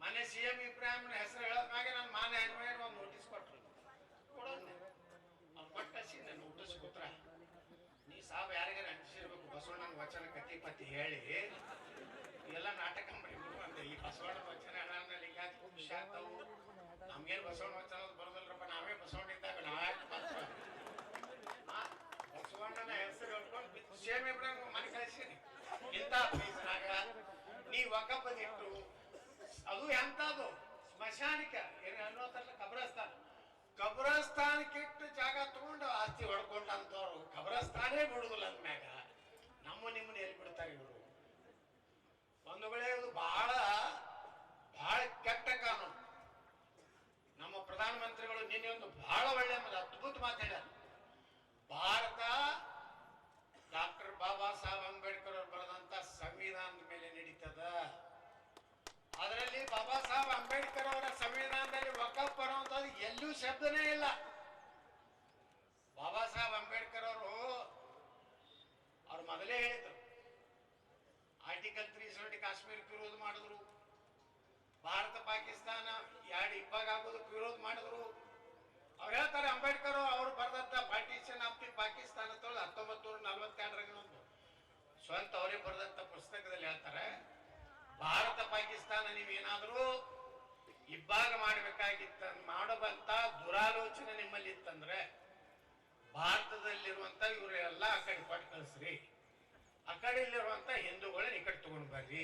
ಮನೆ CM ಇಬ್ರಾಹಿಂನ ಹೆಸರು ಹೇಳೋದ್ ಮ್ಯಾಗೆ ನಾನು ಮಾನ್ಯ ಅನ್ವಯ ಒಂದು ನೋಟಿಸ್ ಕೊಟ್ರು. ಕೊಡೋದು ಅವ್ನು ಕೊಟ್ಟಸಿ ನಾನು ನೋಟಿಸ್ ಕೊಟ್ರ ನೀ ಸಾವು ಯಾರಿಗಾರ ಅಂಟಿಸಿರ್ಬೇಕು. ಬಸವಣ್ಣನ ವಚನ ಕತಿ ಪತಿ ಹೇಳಿ ಎಲ್ಲ ನಾಟಕ ಮಾಡಿ ಈ ಬಸವಣ್ಣ ವಚನ ಅನಾದ್ಮೇಲೆ ಈಗ ಖುಷಿ ಆಗ್ತಾವು. ನಮ್ಗೇನು ಬಸವಣ್ಣ ವಚನ ಬರೋದಿಲ್ರಪ್ಪ, ನಾವೇ ಬಸವಣ್ಣ ಇದ್ದಾಗ ನಾವ್ಯಾಕೆ ಮಾತ್ರ ಬಸವಣ್ಣನ ಹೆಸರು ಹೇಳ್ಕೊಂಡು ಸೇಮೆ ಮನೆ ಕಳಿಸೀನಿ. ಇಂಥ ಪ್ಲೇಸ್ನಾಗ ನೀ ಒಕ್ಕಪ್ಪದಿಟ್ಟು ಅದು ಎಂಥದ್ದು ಸ್ಮಶಾನಿಕ ಏನು ಅನ್ನೋತಲ್ಲ ಕಬ್ರಸ್ತಾನಕ್ಕಿಟ್ಟು ಜಾಗ ತಗೊಂಡು ಆಸ್ತಿ ಹೊಡ್ಕೊಂಡಂತವ್ರು ಕಬ್ರಸ್ತಾನೇ ಬಿಡುದಿಲ್ಲ ಅಂದ್ಮ್ಯಾಗ ನಿಮ್ಮನ್ನ ಎಲ್ಲಿ ಬಿಡ್ತಾರೆ ಇವರು? ಒಂದು ವೇಳೆ ಅದು ಬಹಳ ಬಹಳ ಕೆಟ್ಟ ಕಾನೂನು. ನಮ್ಮ ಪ್ರಧಾನಮಂತ್ರಿಗಳು ನಿನ್ನೆ ಒಂದು ಬಹಳ ಒಳ್ಳೆಯ ಅದ್ಭುತ ಮಾತಾಡ್ಯಾರ. ಭಾರತ ಡಾಕ್ಟರ್ ಬಾಬಾ ಸಾಹೇಬ್ ಅಂಬೇಡ್ಕರ್ ಅವರು ಬರೆದಂತ ಸಂವಿಧಾನದ ಮೇಲೆ ನಡೀತದ. ಅದರಲ್ಲಿ ಬಾಬಾ ಸಾಹೇಬ್ ಅಂಬೇಡ್ಕರ್ ಅವರ ಸಂವಿಧಾನದಲ್ಲಿ ವಕಫ್ ಬರುವಂತದ್ದು ಎಲ್ಲೂ ಶಬ್ದನೇ ಇಲ್ಲ. ಬಾಬಾ ಸಾಹೇಬ್ ಅಂಬೇಡ್ಕರ್ ಅವರು ಮೊದಲೇ ಹೇಳಿದ್ರು, ಆರ್ಟಿಕಲ್ 370 ಕಾಶ್ಮೀರಕ್ಕೆ ವಿರೋಧ ಮಾಡಿದ್ರು, ಭಾರತ ಪಾಕಿಸ್ತಾನ ಎರಡು ಇಬ್ಬಾಗ ಆಗೋದಕ್ಕೆ ವಿರೋಧ ಮಾಡಿದ್ರು. ಅವ್ರು ಹೇಳ್ತಾರೆ ಅಂಬೇಡ್ಕರ್ ಅವರು ಬರೆದಂತ ಪಾರ್ಟಿಷನ್ ಆಫ್ ದಿ ಪಾಕಿಸ್ತಾನ 1942 ಸ್ವಂತ ಅವರೇ ಬರೆದಂತ ಪುಸ್ತಕದಲ್ಲಿ ಹೇಳ್ತಾರೆ, ಭಾರತ ಪಾಕಿಸ್ತಾನ ನೀವೇನಾದ್ರೂ ಇಬ್ಬಾಗ ಮಾಡಬೇಕಾಗಿತ್ತ ಮಾಡಬಂತ ದುರಾಲೋಚನೆ ನಿಮ್ಮಲ್ಲಿ ಇತ್ತಂದ್ರೆ ಭಾರತದಲ್ಲಿರುವಂತ ಇವರೆಲ್ಲ ಆ ಕಡೆ ಕೊಟ್ಟು ಕಳಿಸ್ರಿ, ಆ ಕಡೆಯಲ್ಲಿರುವಂತ ಹಿಂದೂಗಳನ್ನ ಈ ಕಡೆ ತಗೊಂಡು ಬರ್ರಿ.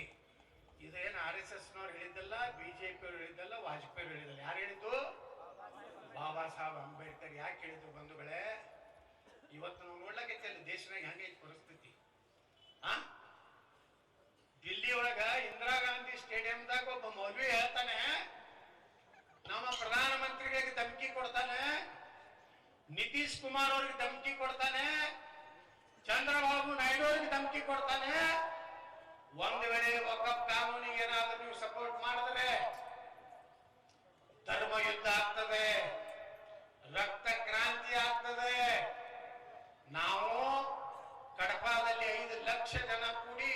ಇದೇನು RSS ನವ್ರು ಹೇಳಿದ್ದಲ್ಲ, BJP ಅವರು ಹೇಳಿದ್ದಲ್ಲ, ವಾಜಪೇಯಿ ಹೇಳಿದ್ದಲ್ಲ. ಯಾರು ಹೇಳಿದ್ದು? ಬಾಬಾ ಸಾಹೇಬ್ ಅಂಬೇಡ್ಕರ್. ಯಾಕೆ ಹೇಳಿದ್ರು ಬಂಧುಗಳೇ? ಇವತ್ತು ನಾವು ನೋಡ್ಲಾಕೈತಿ ಅಲ್ಲಿ ದೇಶನಾಗ ಹೆಂಗೈತಿ ಪರಿಸ್ಥಿತಿ. ದಿಲ್ಲಿ ಒಳಗ ಇಂದಿರಾ ಗಾಂಧಿ ಸ್ಟೇಡಿಯಂದಾಗ ಒಬ್ಬ ಮೌಲ್ವಿ ಹೇಳ್ತಾನೆ, ನಮ್ಮ ಪ್ರಧಾನಮಂತ್ರಿಗಳಿಗೆ ಧಮಕಿ ಕೊಡ್ತಾನೆ, ನಿತೀಶ್ ಕುಮಾರ್ ಅವ್ರಿಗೆ ಧಮಕಿ ಕೊಡ್ತಾನೆ, ಚಂದ್ರಬಾಬು ನಾಯ್ಡು ಅವ್ರಿಗೆ ಧಮಕಿ ಕೊಡ್ತಾನೆ. ಒಂದು ವೇಳೆ ವಕಫ್ ಕಾನೂನಿಗೆ ಏನಾದ್ರೂ ನೀವು ಸಪೋರ್ಟ್ ಮಾಡಿದ್ರೆ ಧರ್ಮ ಯುದ್ಧ ಆಗ್ತದೆ, ರಕ್ತ ಕ್ರಾಂತಿ ಆಗ್ತದೆ. ನಾವು ಕಡಪಾದಲ್ಲಿ 5 ಲಕ್ಷ ಜನ ಕೂಡಿ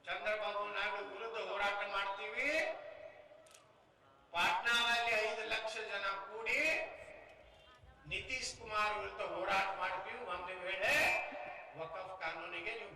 ಚಂದ್ರಬಾಬು ನಾಯ್ಡು ವಿರುದ್ಧ ಹೋರಾಟ ಮಾಡ್ತೀವಿ. ಪಾಟ್ನಾದಲ್ಲಿ 5 ಲಕ್ಷ ಜನ ಕೂಡಿ ನಿತೀಶ್ ಕುಮಾರ್ ವಿರುದ್ಧ ಹೋರಾಟ ಮಾಡ್ತೀವಿ. ಒಂದು ವೇಳೆ ವಕಫ್ ಕಾನೂನಿಗೆ ನೀವು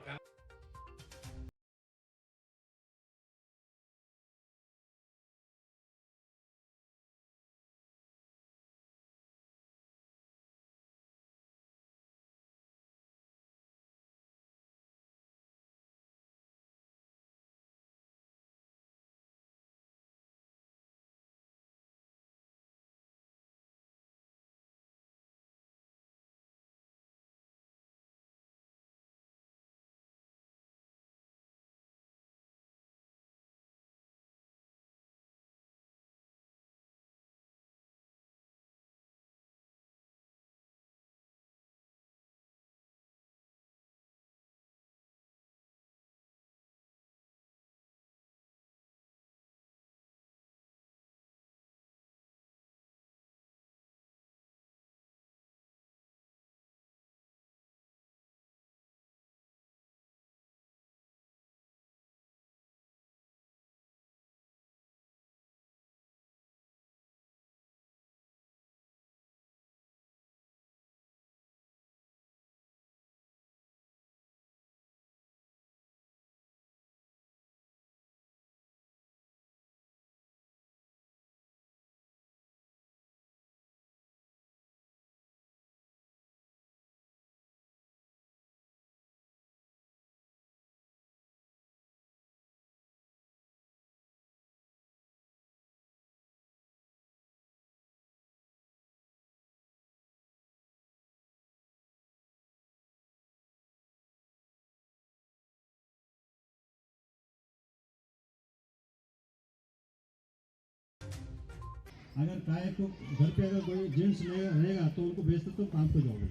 अगर काय को घर पे अगर कोई जेंट्स रहेगा तो उनको भेजते तो काम पे जाओगे,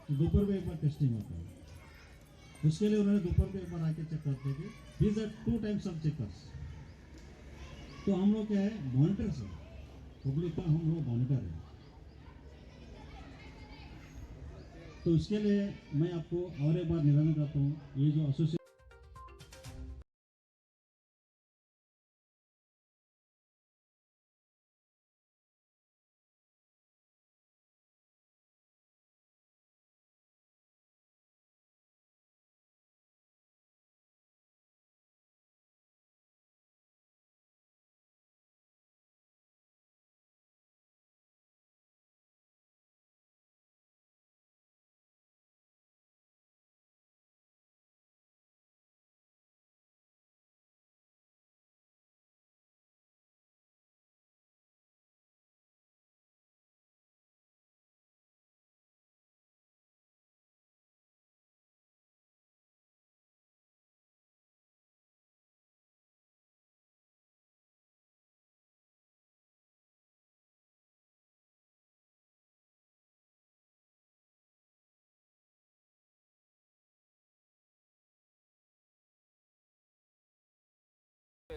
तो दोपहर को एक बार टेस्टिंग होता है. उसके लिए उन्होंने दोपहर को एक बार आके चेक करते हैं कि these are 2 times of checkers. तो हम लोग क्या है, मॉनिटर्स है, पब्लिक का हम लोग मॉनिटर है. तो इसके लिए मैं आपको और एक बार निवेदन करता हूँ, ये जो एसोसिएशन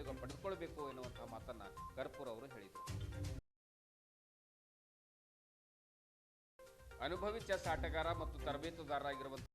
ಉಪಯೋಗ ಪಡೆದುಕೊಳ್ಬೇಕು ಎನ್ನುವಂತಹ ಮಾತನ್ನ ಕರ್ಪೂರ್ ಅವರು ಹೇಳಿದರು. ಅನುಭವಿ ಚೆಸ್ ಆಟಗಾರ ಮತ್ತು ತರಬೇತುದಾರರಾಗಿರುವಂತಹ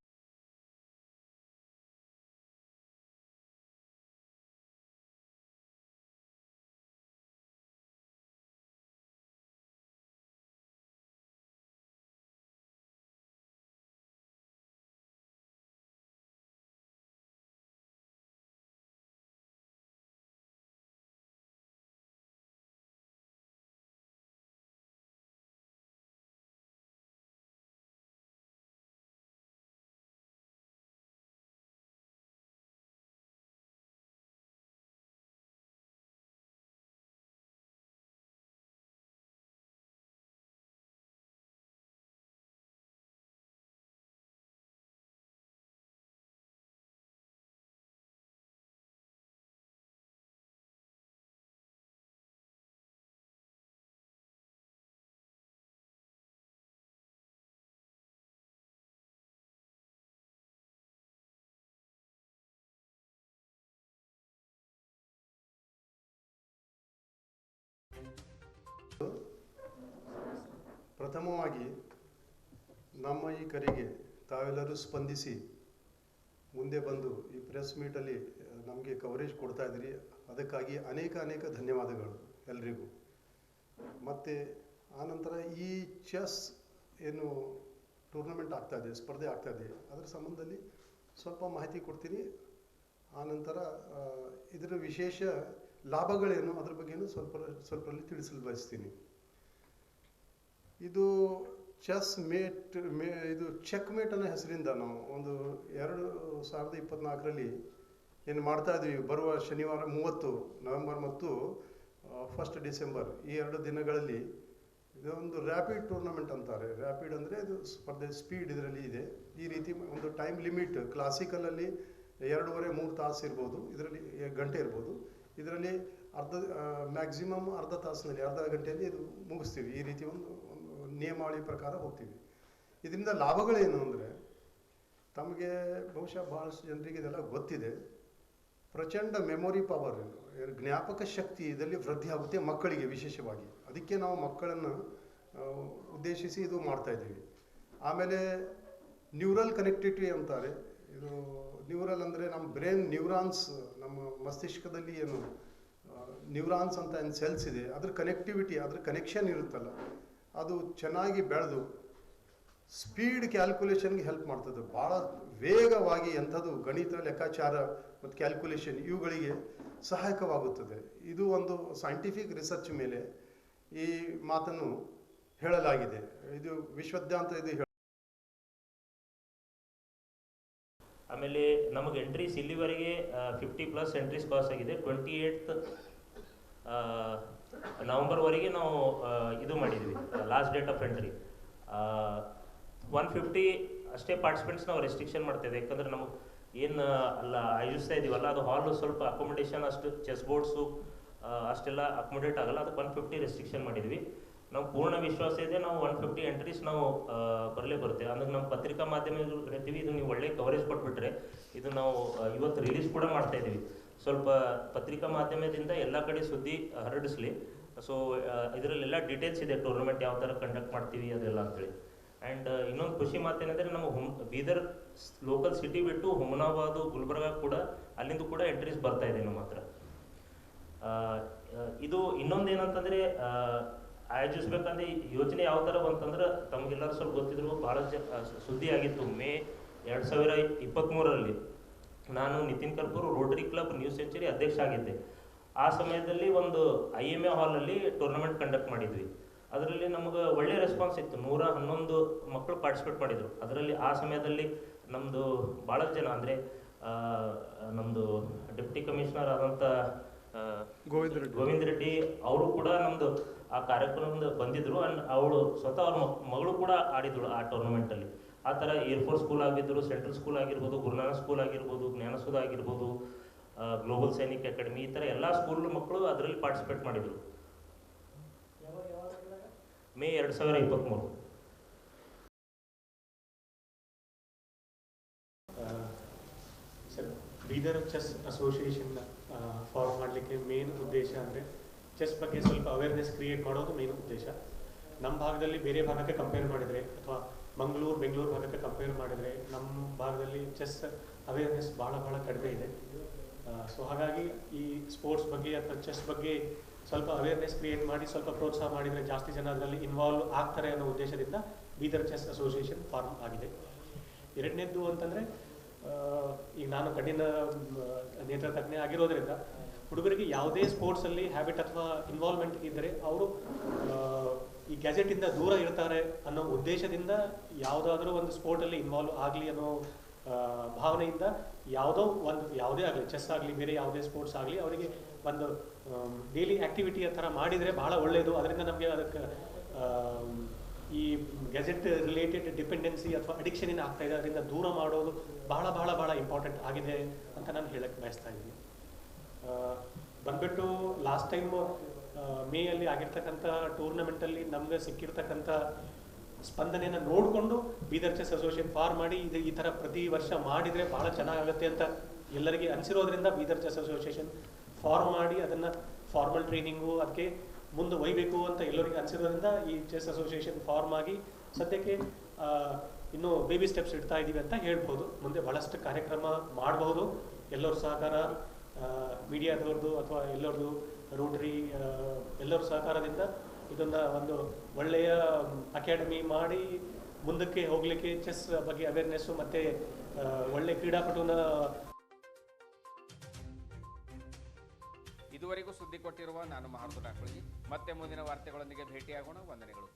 ಪ್ರಥಮವಾಗಿ ನಮ್ಮ ಈ ಕರೆಗೆ ತಾವೆಲ್ಲರೂ ಸ್ಪಂದಿಸಿ ಮುಂದೆ ಬಂದು ಈ ಪ್ರೆಸ್ ಮೀಟಲ್ಲಿ ನಮಗೆ ಕವರೇಜ್ ಕೊಡ್ತಾ ಇದ್ದೀರಿ. ಅದಕ್ಕಾಗಿ ಅನೇಕ ಧನ್ಯವಾದಗಳು ಎಲ್ರಿಗೂ. ಮತ್ತು ಆನಂತರ ಈ ಚೆಸ್ ಏನು ಟೂರ್ನಮೆಂಟ್ ಆಗ್ತಾಯಿದೆ, ಸ್ಪರ್ಧೆ ಆಗ್ತಾಯಿದೆ, ಅದರ ಸಂಬಂಧದಲ್ಲಿ ಸ್ವಲ್ಪ ಮಾಹಿತಿ ಕೊಡ್ತೀನಿ. ಆನಂತರ ಇದರ ವಿಶೇಷ ಲಾಭಗಳೇನು ಅದ್ರ ಬಗ್ಗೆನೂ ಸ್ವಲ್ಪಲ್ಲಿ ತಿಳಿಸಲು ಬಯಸ್ತೀನಿ. ಇದು ಚೆಸ್ ಇದು ಚೆಕ್ ಮೇಟ್ ಅನ್ನೋ ಹೆಸರಿಂದ ನಾವು ಒಂದು 2024ರಲ್ಲಿ ಏನು ಮಾಡ್ತಾ ಇದ್ವಿ. ಬರುವ ಶನಿವಾರ 30 ನವೆಂಬರ್ ಮತ್ತು 1 ಡಿಸೆಂಬರ್ ಈ 2 ದಿನಗಳಲ್ಲಿ ಇದೊಂದು ರ್ಯಾಪಿಡ್ ಟೂರ್ನಮೆಂಟ್ ಅಂತಾರೆ. ರ್ಯಾಪಿಡ್ ಅಂದರೆ ಇದು ಸ್ಪರ್ಧೆ ಸ್ಪೀಡ್ ಇದರಲ್ಲಿ ಇದೆ. ಈ ರೀತಿ ಒಂದು ಟೈಮ್ ಲಿಮಿಟ್ ಕ್ಲಾಸಿಕಲಲ್ಲಿ 2.5-3 ತಾಸು ಇರ್ಬೋದು, ಇದರಲ್ಲಿ ಗಂಟೆ ಇರ್ಬೋದು. ಇದರಲ್ಲಿ ಮ್ಯಾಕ್ಸಿಮಮ್ ಅರ್ಧ ತಾಸಿನಲ್ಲಿ, ಅರ್ಧ ಗಂಟೆಯಲ್ಲಿ ಇದು ಮುಗಿಸ್ತೀವಿ. ಈ ರೀತಿ ಒಂದು ನಿಯಮಾವಳಿ ಪ್ರಕಾರ ಹೋಗ್ತೀವಿ. ಇದರಿಂದ ಲಾಭಗಳೇನು ಅಂದರೆ, ತಮಗೆ ಬಹುಶಃ ಭಾಳಷ್ಟು ಜನರಿಗೆ ಇದೆಲ್ಲ ಗೊತ್ತಿದೆ. ಪ್ರಚಂಡ ಮೆಮೊರಿ ಪವರ್, ಜ್ಞಾಪಕ ಶಕ್ತಿ ಇದರಲ್ಲಿ ವೃದ್ಧಿ ಆಗುತ್ತೆ ಮಕ್ಕಳಿಗೆ ವಿಶೇಷವಾಗಿ. ಅದಕ್ಕೆ ನಾವು ಮಕ್ಕಳನ್ನು ಉದ್ದೇಶಿಸಿ ಇದು ಮಾಡ್ತಾ ಇದ್ದೀವಿ. ಆಮೇಲೆ ನ್ಯೂರಲ್ ಕನೆಕ್ಟಿವಿಟಿ ಅಂತಾರೆ. ಇದು ನ್ಯೂರಲ್ ಅಂದರೆ ನಮ್ಮ ಬ್ರೈನ್ ನ್ಯೂರಾನ್ಸ್, ನಮ್ಮ ಮಸ್ತಿಷ್ಕದಲ್ಲಿ ಏನು ನ್ಯೂರಾನ್ಸ್ ಅಂತ ಏನು ಸೆಲ್ಸ್ ಇದೆ, ಅದ್ರ ಕನೆಕ್ಟಿವಿಟಿ, ಅದ್ರ ಕನೆಕ್ಷನ್ ಇರುತ್ತಲ್ಲ, ಅದು ಚೆನ್ನಾಗಿ ಬೆಳೆದು ಸ್ಪೀಡ್ ಕ್ಯಾಲ್ಕುಲೇಷನ್ಗೆ ಹೆಲ್ಪ್ ಮಾಡ್ತದೆ. ಭಾಳ ವೇಗವಾಗಿ ಎಂಥದ್ದು ಗಣಿತ, ಲೆಕ್ಕಾಚಾರ ಮತ್ತು ಕ್ಯಾಲ್ಕುಲೇಷನ್ ಇವುಗಳಿಗೆ ಸಹಾಯಕವಾಗುತ್ತದೆ. ಇದು ಒಂದು ಸೈಂಟಿಫಿಕ್ ರಿಸರ್ಚ್ ಮೇಲೆ ಈ ಮಾತನ್ನು ಹೇಳಲಾಗಿದೆ. ಇದು ವಿಶ್ವದಾದ್ಯಂತ ಇದು ಆಮೇಲೆ ನಮಗೆ ಎಂಟ್ರೀಸ್ ಇಲ್ಲಿವರೆಗೆ 50+ ಎಂಟ್ರೀಸ್ ಪಾಸ್ ಆಗಿದೆ. 28 ನವಂಬರ್ವರೆಗೆ ನಾವು ಇದು ಮಾಡಿದ್ವಿ, ಲಾಸ್ಟ್ ಡೇಟ್ ಆಫ್ ಎಂಟ್ರಿ. 150 ಅಷ್ಟೇ ಪಾರ್ಟಿಸಿಪೆಂಟ್ಸ್ ನಾವು ರೆಸ್ಟ್ರಿಕ್ಷನ್ ಮಾಡ್ತಾಯಿದ್ದೆ. ಯಾಕಂದರೆ ನಮಗೆ ಏನು ಅಲ್ಲ ಆಯೋಜಿಸ್ತಾ ಇದ್ದೀವಲ್ಲ, ಅದು ಹಾಲು ಸ್ವಲ್ಪ ಅಕೊಮಡೇಷನ್ ಅಷ್ಟು ಚೆಸ್ ಬೋರ್ಡ್ಸು ಅಷ್ಟೆಲ್ಲ ಅಕೊಮಡೇಟ್ ಆಗಲ್ಲ. ಅದಕ್ಕೆ 150 ರೆಸ್ಟ್ರಿಕ್ಷನ್ ಮಾಡಿದ್ವಿ. ನಾವು ಪೂರ್ಣ ವಿಶ್ವಾಸ ಇದೆ, ನಾವು 150 ಎಂಟ್ರೀಸ್ ನಾವು ಬರಲೇ ಬರುತ್ತೆ. ಅಂದ್ರೆ ನಮ್ಮ ಪತ್ರಿಕಾ ಮಾಧ್ಯಮಗಳು ಹೇಳ್ತೀವಿ, ಇದು ನೀವು ಒಳ್ಳೆ ಕವರೇಜ್ ಕೊಟ್ಬಿಟ್ರೆ ಇದು ನಾವು ಇವತ್ತು ರಿಲೀಸ್ ಕೂಡ ಮಾಡ್ತಾ ಇದ್ದೀವಿ. ಸ್ವಲ್ಪ ಪತ್ರಿಕಾ ಮಾಧ್ಯಮದಿಂದ ಎಲ್ಲ ಕಡೆ ಸುದ್ದಿ ಹರಡಿಸ್ಲಿ. ಸೊ ಇದರಲ್ಲೆಲ್ಲ ಡೀಟೇಲ್ಸ್ ಇದೆ, ಟೂರ್ನಮೆಂಟ್ ಯಾವ ಥರ ಕಂಡಕ್ಟ್ ಮಾಡ್ತೀವಿ ಅದೆಲ್ಲ ಅಂತೇಳಿ. ಆ್ಯಂಡ್ ಇನ್ನೊಂದು ಖುಷಿ ಮಾತೇನೆಂದರೆ, ನಮ್ಮ ಬೀದರ್ ಲೋಕಲ್ ಸಿಟಿ ಬಿಟ್ಟು ಹುಮನಾಬಾದು, ಗುಲ್ಬರ್ಗ ಕೂಡ ಅಲ್ಲಿಂದ ಕೂಡ ಎಂಟ್ರೀಸ್ ಬರ್ತಾ ಇದೆ ನಮ್ಮ ಹತ್ರ. ಇದು ಇನ್ನೊಂದೇನಂತಂದರೆ, ಆಯೋಜಿಸ್ಬೇಕಂದ್ರೆ ಯೋಜನೆ ಯಾವ ಥರ ಬಂತಂದ್ರೆ, ತಮಗೆಲ್ಲರೂ ಸ್ವಲ್ಪ ಗೊತ್ತಿದ್ರು, ಭಾಳ ಸುದ್ದಿ ಆಗಿತ್ತು. ಮೇ 2023ರಲ್ಲಿ ನಾನು Nitin Karpur Rotary Club New Century ಅಧ್ಯಕ್ಷ ಆಗಿದ್ದೆ. ಆ ಸಮಯದಲ್ಲಿ ಒಂದು IMA ಹಾಲಲ್ಲಿ ಟೂರ್ನಮೆಂಟ್ ಕಂಡಕ್ಟ್ ಮಾಡಿದ್ವಿ. ಅದರಲ್ಲಿ ನಮಗೆ ಒಳ್ಳೆ ರೆಸ್ಪಾನ್ಸ್ ಇತ್ತು. 111 ಮಕ್ಕಳು ಪಾರ್ಟಿಸಿಪೇಟ್ ಮಾಡಿದರು. ಅದರಲ್ಲಿ ಆ ಸಮಯದಲ್ಲಿ ನಮ್ಮದು ಭಾಳ ಜನ, ಅಂದರೆ ನಮ್ಮದು ಡೆಪ್ಟಿ ಕಮಿಷನರ್ ಆದಂಥ ಗೋವಿಂದ ರೆಡ್ಡಿ ಅವರು ಕೂಡ ನಮ್ಮದು ಆ ಕಾರ್ಯಕ್ರಮದಿಂದ ಬಂದಿದ್ದರು. ಆ್ಯಂಡ್ ಅವಳು ಸ್ವತಃ ಅವ್ರ ಮಗಳು ಕೂಡ ಆಡಿದಳು ಆ ಟೂರ್ನಮೆಂಟಲ್ಲಿ. ಆ ಥರ ಏರ್ಫೋರ್ಸ್ ಸ್ಕೂಲ್ ಆಗಿದ್ದರು, ಸೆಂಟ್ರಲ್ ಸ್ಕೂಲ್ ಆಗಿರ್ಬೋದು, ಗುರುನಾನಕ್ ಸ್ಕೂಲ್ ಆಗಿರ್ಬೋದು, ಜ್ಞಾನಸುಧ ಆಗಿರ್ಬೋದು, ಗ್ಲೋಬಲ್ ಸೈನಿಕ್ ಅಕಾಡೆಮಿ, ಈ ಥರ ಎಲ್ಲ ಸ್ಕೂಲ್ ಮಕ್ಕಳು ಅದರಲ್ಲಿ ಪಾರ್ಟಿಸಿಪೇಟ್ ಮಾಡಿದರು. May 2023. Sir, Bidar chess association form ಮಾಡಲಿಕ್ಕೆ ಮೇನ್ ಉದ್ದೇಶ ಅಂದರೆ ಚೆಸ್ ಬಗ್ಗೆ ಸ್ವಲ್ಪ ಅವೇರ್ನೆಸ್ ಕ್ರಿಯೇಟ್ ಮಾಡೋದು ಮೇನ್ ಉದ್ದೇಶ. ನಮ್ಮ ಭಾಗದಲ್ಲಿ ಬೇರೆ ಭಾಗಕ್ಕೆ ಕಂಪೇರ್ ಮಾಡಿದರೆ ಅಥವಾ ಬೆಂಗಳೂರು ಭಾಗಕ್ಕೆ ಕಂಪೇರ್ ಮಾಡಿದರೆ ನಮ್ಮ ಭಾಗದಲ್ಲಿ ಚೆಸ್ ಅವೇರ್ನೆಸ್ ಭಾಳ ಕಡಿಮೆ ಇದೆ. ಸೊ ಹಾಗಾಗಿ ಈ ಸ್ಪೋರ್ಟ್ಸ್ ಬಗ್ಗೆ ಅಥವಾ ಚೆಸ್ ಬಗ್ಗೆ ಸ್ವಲ್ಪ ಅವೇರ್ನೆಸ್ ಕ್ರಿಯೇಟ್ ಮಾಡಿ ಸ್ವಲ್ಪ ಪ್ರೋತ್ಸಾಹ ಮಾಡಿದರೆ ಜಾಸ್ತಿ ಜನ ಅದರಲ್ಲಿ ಇನ್ವಾಲ್ವ್ ಆಗ್ತಾರೆ ಅನ್ನೋ ಉದ್ದೇಶದಿಂದ ಬೀದರ್ ಚೆಸ್ ಅಸೋಸಿಯೇಷನ್ ಫಾರ್ಮ್ ಆಗಿದೆ. ಎರಡನೇದ್ದು ಅಂತಂದರೆ ಈಗ ನಾನು ಕಣ್ಣಿನ ನೇತ್ರ ತಜ್ಞೆ ಆಗಿರೋದ್ರಿಂದ ಹುಡುಗರಿಗೆ ಯಾವುದೇ ಸ್ಪೋರ್ಟ್ಸಲ್ಲಿ ಹ್ಯಾಬಿಟ್ ಅಥವಾ ಇನ್ವಾಲ್ವ್ಮೆಂಟ್ ಇದ್ದರೆ ಅವರು ಈ ಗ್ಯಾಜೆಟಿಂದ ದೂರ ಇರ್ತಾರೆ ಅನ್ನೋ ಉದ್ದೇಶದಿಂದ ಯಾವುದಾದ್ರೂ ಒಂದು ಸ್ಪೋರ್ಟಲ್ಲಿ ಇನ್ವಾಲ್ವ್ ಆಗಲಿ ಅನ್ನೋ ಭಾವನೆಯಿಂದ ಯಾವುದೇ ಆಗಲಿ ಚೆಸ್ ಆಗಲಿ ಬೇರೆ ಯಾವುದೇ ಸ್ಪೋರ್ಟ್ಸ್ ಆಗಲಿ ಅವರಿಗೆ ಒಂದು ಡೈಲಿ ಆ್ಯಕ್ಟಿವಿಟಿಯ ಥರ ಮಾಡಿದರೆ ಭಾಳ ಒಳ್ಳೆಯದು. ಅದರಿಂದ ನಮಗೆ ಅದಕ್ಕೆ ಈ ಗ್ಯಾಜೆಟ್ ರಿಲೇಟೆಡ್ ಡಿಪೆಂಡೆನ್ಸಿ ಅಥವಾ ಅಡಿಕ್ಷನ್ ಏನು ಆಗ್ತಾ ಇದೆ ಅದರಿಂದ ದೂರ ಮಾಡೋದು ಭಾಳ ಇಂಪಾರ್ಟೆಂಟ್ ಆಗಿದೆ ಅಂತ ನಾನು ಹೇಳಕ್ಕೆ ಬಯಸ್ತಾ ಇದ್ದೀನಿ. ಬಂದ್ಬಿಟ್ಟು ಲಾಸ್ಟ್ ಟೈಮ್ ಮೇಯಲ್ಲಿ ಆಗಿರ್ತಕ್ಕಂಥ ಟೂರ್ನಮೆಂಟಲ್ಲಿ ನಮಗೆ ಸಿಕ್ಕಿರ್ತಕ್ಕಂಥ ಸ್ಪಂದನೆಯನ್ನು ನೋಡಿಕೊಂಡು ಬೀದರ್ ಚೆಸ್ ಅಸೋಸಿಯೇಷನ್ ಫಾರ್ಮ್ ಮಾಡಿ ಈ ಥರ ಪ್ರತಿ ವರ್ಷ ಮಾಡಿದರೆ ಭಾಳ ಚೆನ್ನಾಗುತ್ತೆ ಅಂತ ಎಲ್ಲರಿಗೆ ಅನಿಸಿರೋದ್ರಿಂದ ಬೀದರ್ ಚೆಸ್ ಅಸೋಸಿಯೇಷನ್ ಫಾರ್ಮ್ ಮಾಡಿ ಅದನ್ನು ಫಾರ್ಮಲ್ ಟ್ರೈನಿಂಗು ಅದಕ್ಕೆ ಮುಂದೆ ಒಯ್ಯಬೇಕು ಅಂತ ಎಲ್ಲರಿಗೆ ಅನಿಸಿರೋದ್ರಿಂದ ಈ ಚೆಸ್ ಅಸೋಸಿಯೇಷನ್ ಫಾರ್ಮ್ ಆಗಿ ಸದ್ಯಕ್ಕೆ ಇನ್ನೂ ಬೇಬಿ ಸ್ಟೆಪ್ಸ್ ಇಡ್ತಾ ಇದ್ದೀವಿ ಅಂತ ಹೇಳ್ಬೋದು. ಮುಂದೆ ಭಾಳಷ್ಟು ಕಾರ್ಯಕ್ರಮ ಮಾಡಬಹುದು. ಎಲ್ಲರ ಸಹಕಾರ, ಮೀಡಿಯಾದವ್ರದ್ದು ಅಥವಾ ಎಲ್ಲರದು ರೋಟರಿ ಎಲ್ಲರ ಸಹಕಾರದಿಂದ ಇದನ್ನು ಒಂದು ಒಳ್ಳೆಯ ಅಕಾಡೆಮಿ ಮಾಡಿ ಮುಂದಕ್ಕೆ ಹೋಗಲಿಕ್ಕೆ ಚೆಸ್ ಬಗ್ಗೆ ಅವೇರ್ನೆಸ್ಸು ಮತ್ತು ಒಳ್ಳೆ ಕ್ರೀಡಾಪಟುನ. ಇದುವರೆಗೂ ಸುದ್ದಿ ಕೊಟ್ಟಿರುವ ನಾನು ಮಹಾರುದ್ರಾಕುಳಿ. ಮತ್ತೆ ಮುಂದಿನ ವಾರ್ತೆಗಳೊಂದಿಗೆ ಭೇಟಿಯಾಗೋಣ. ವಂದನೆಗಳು.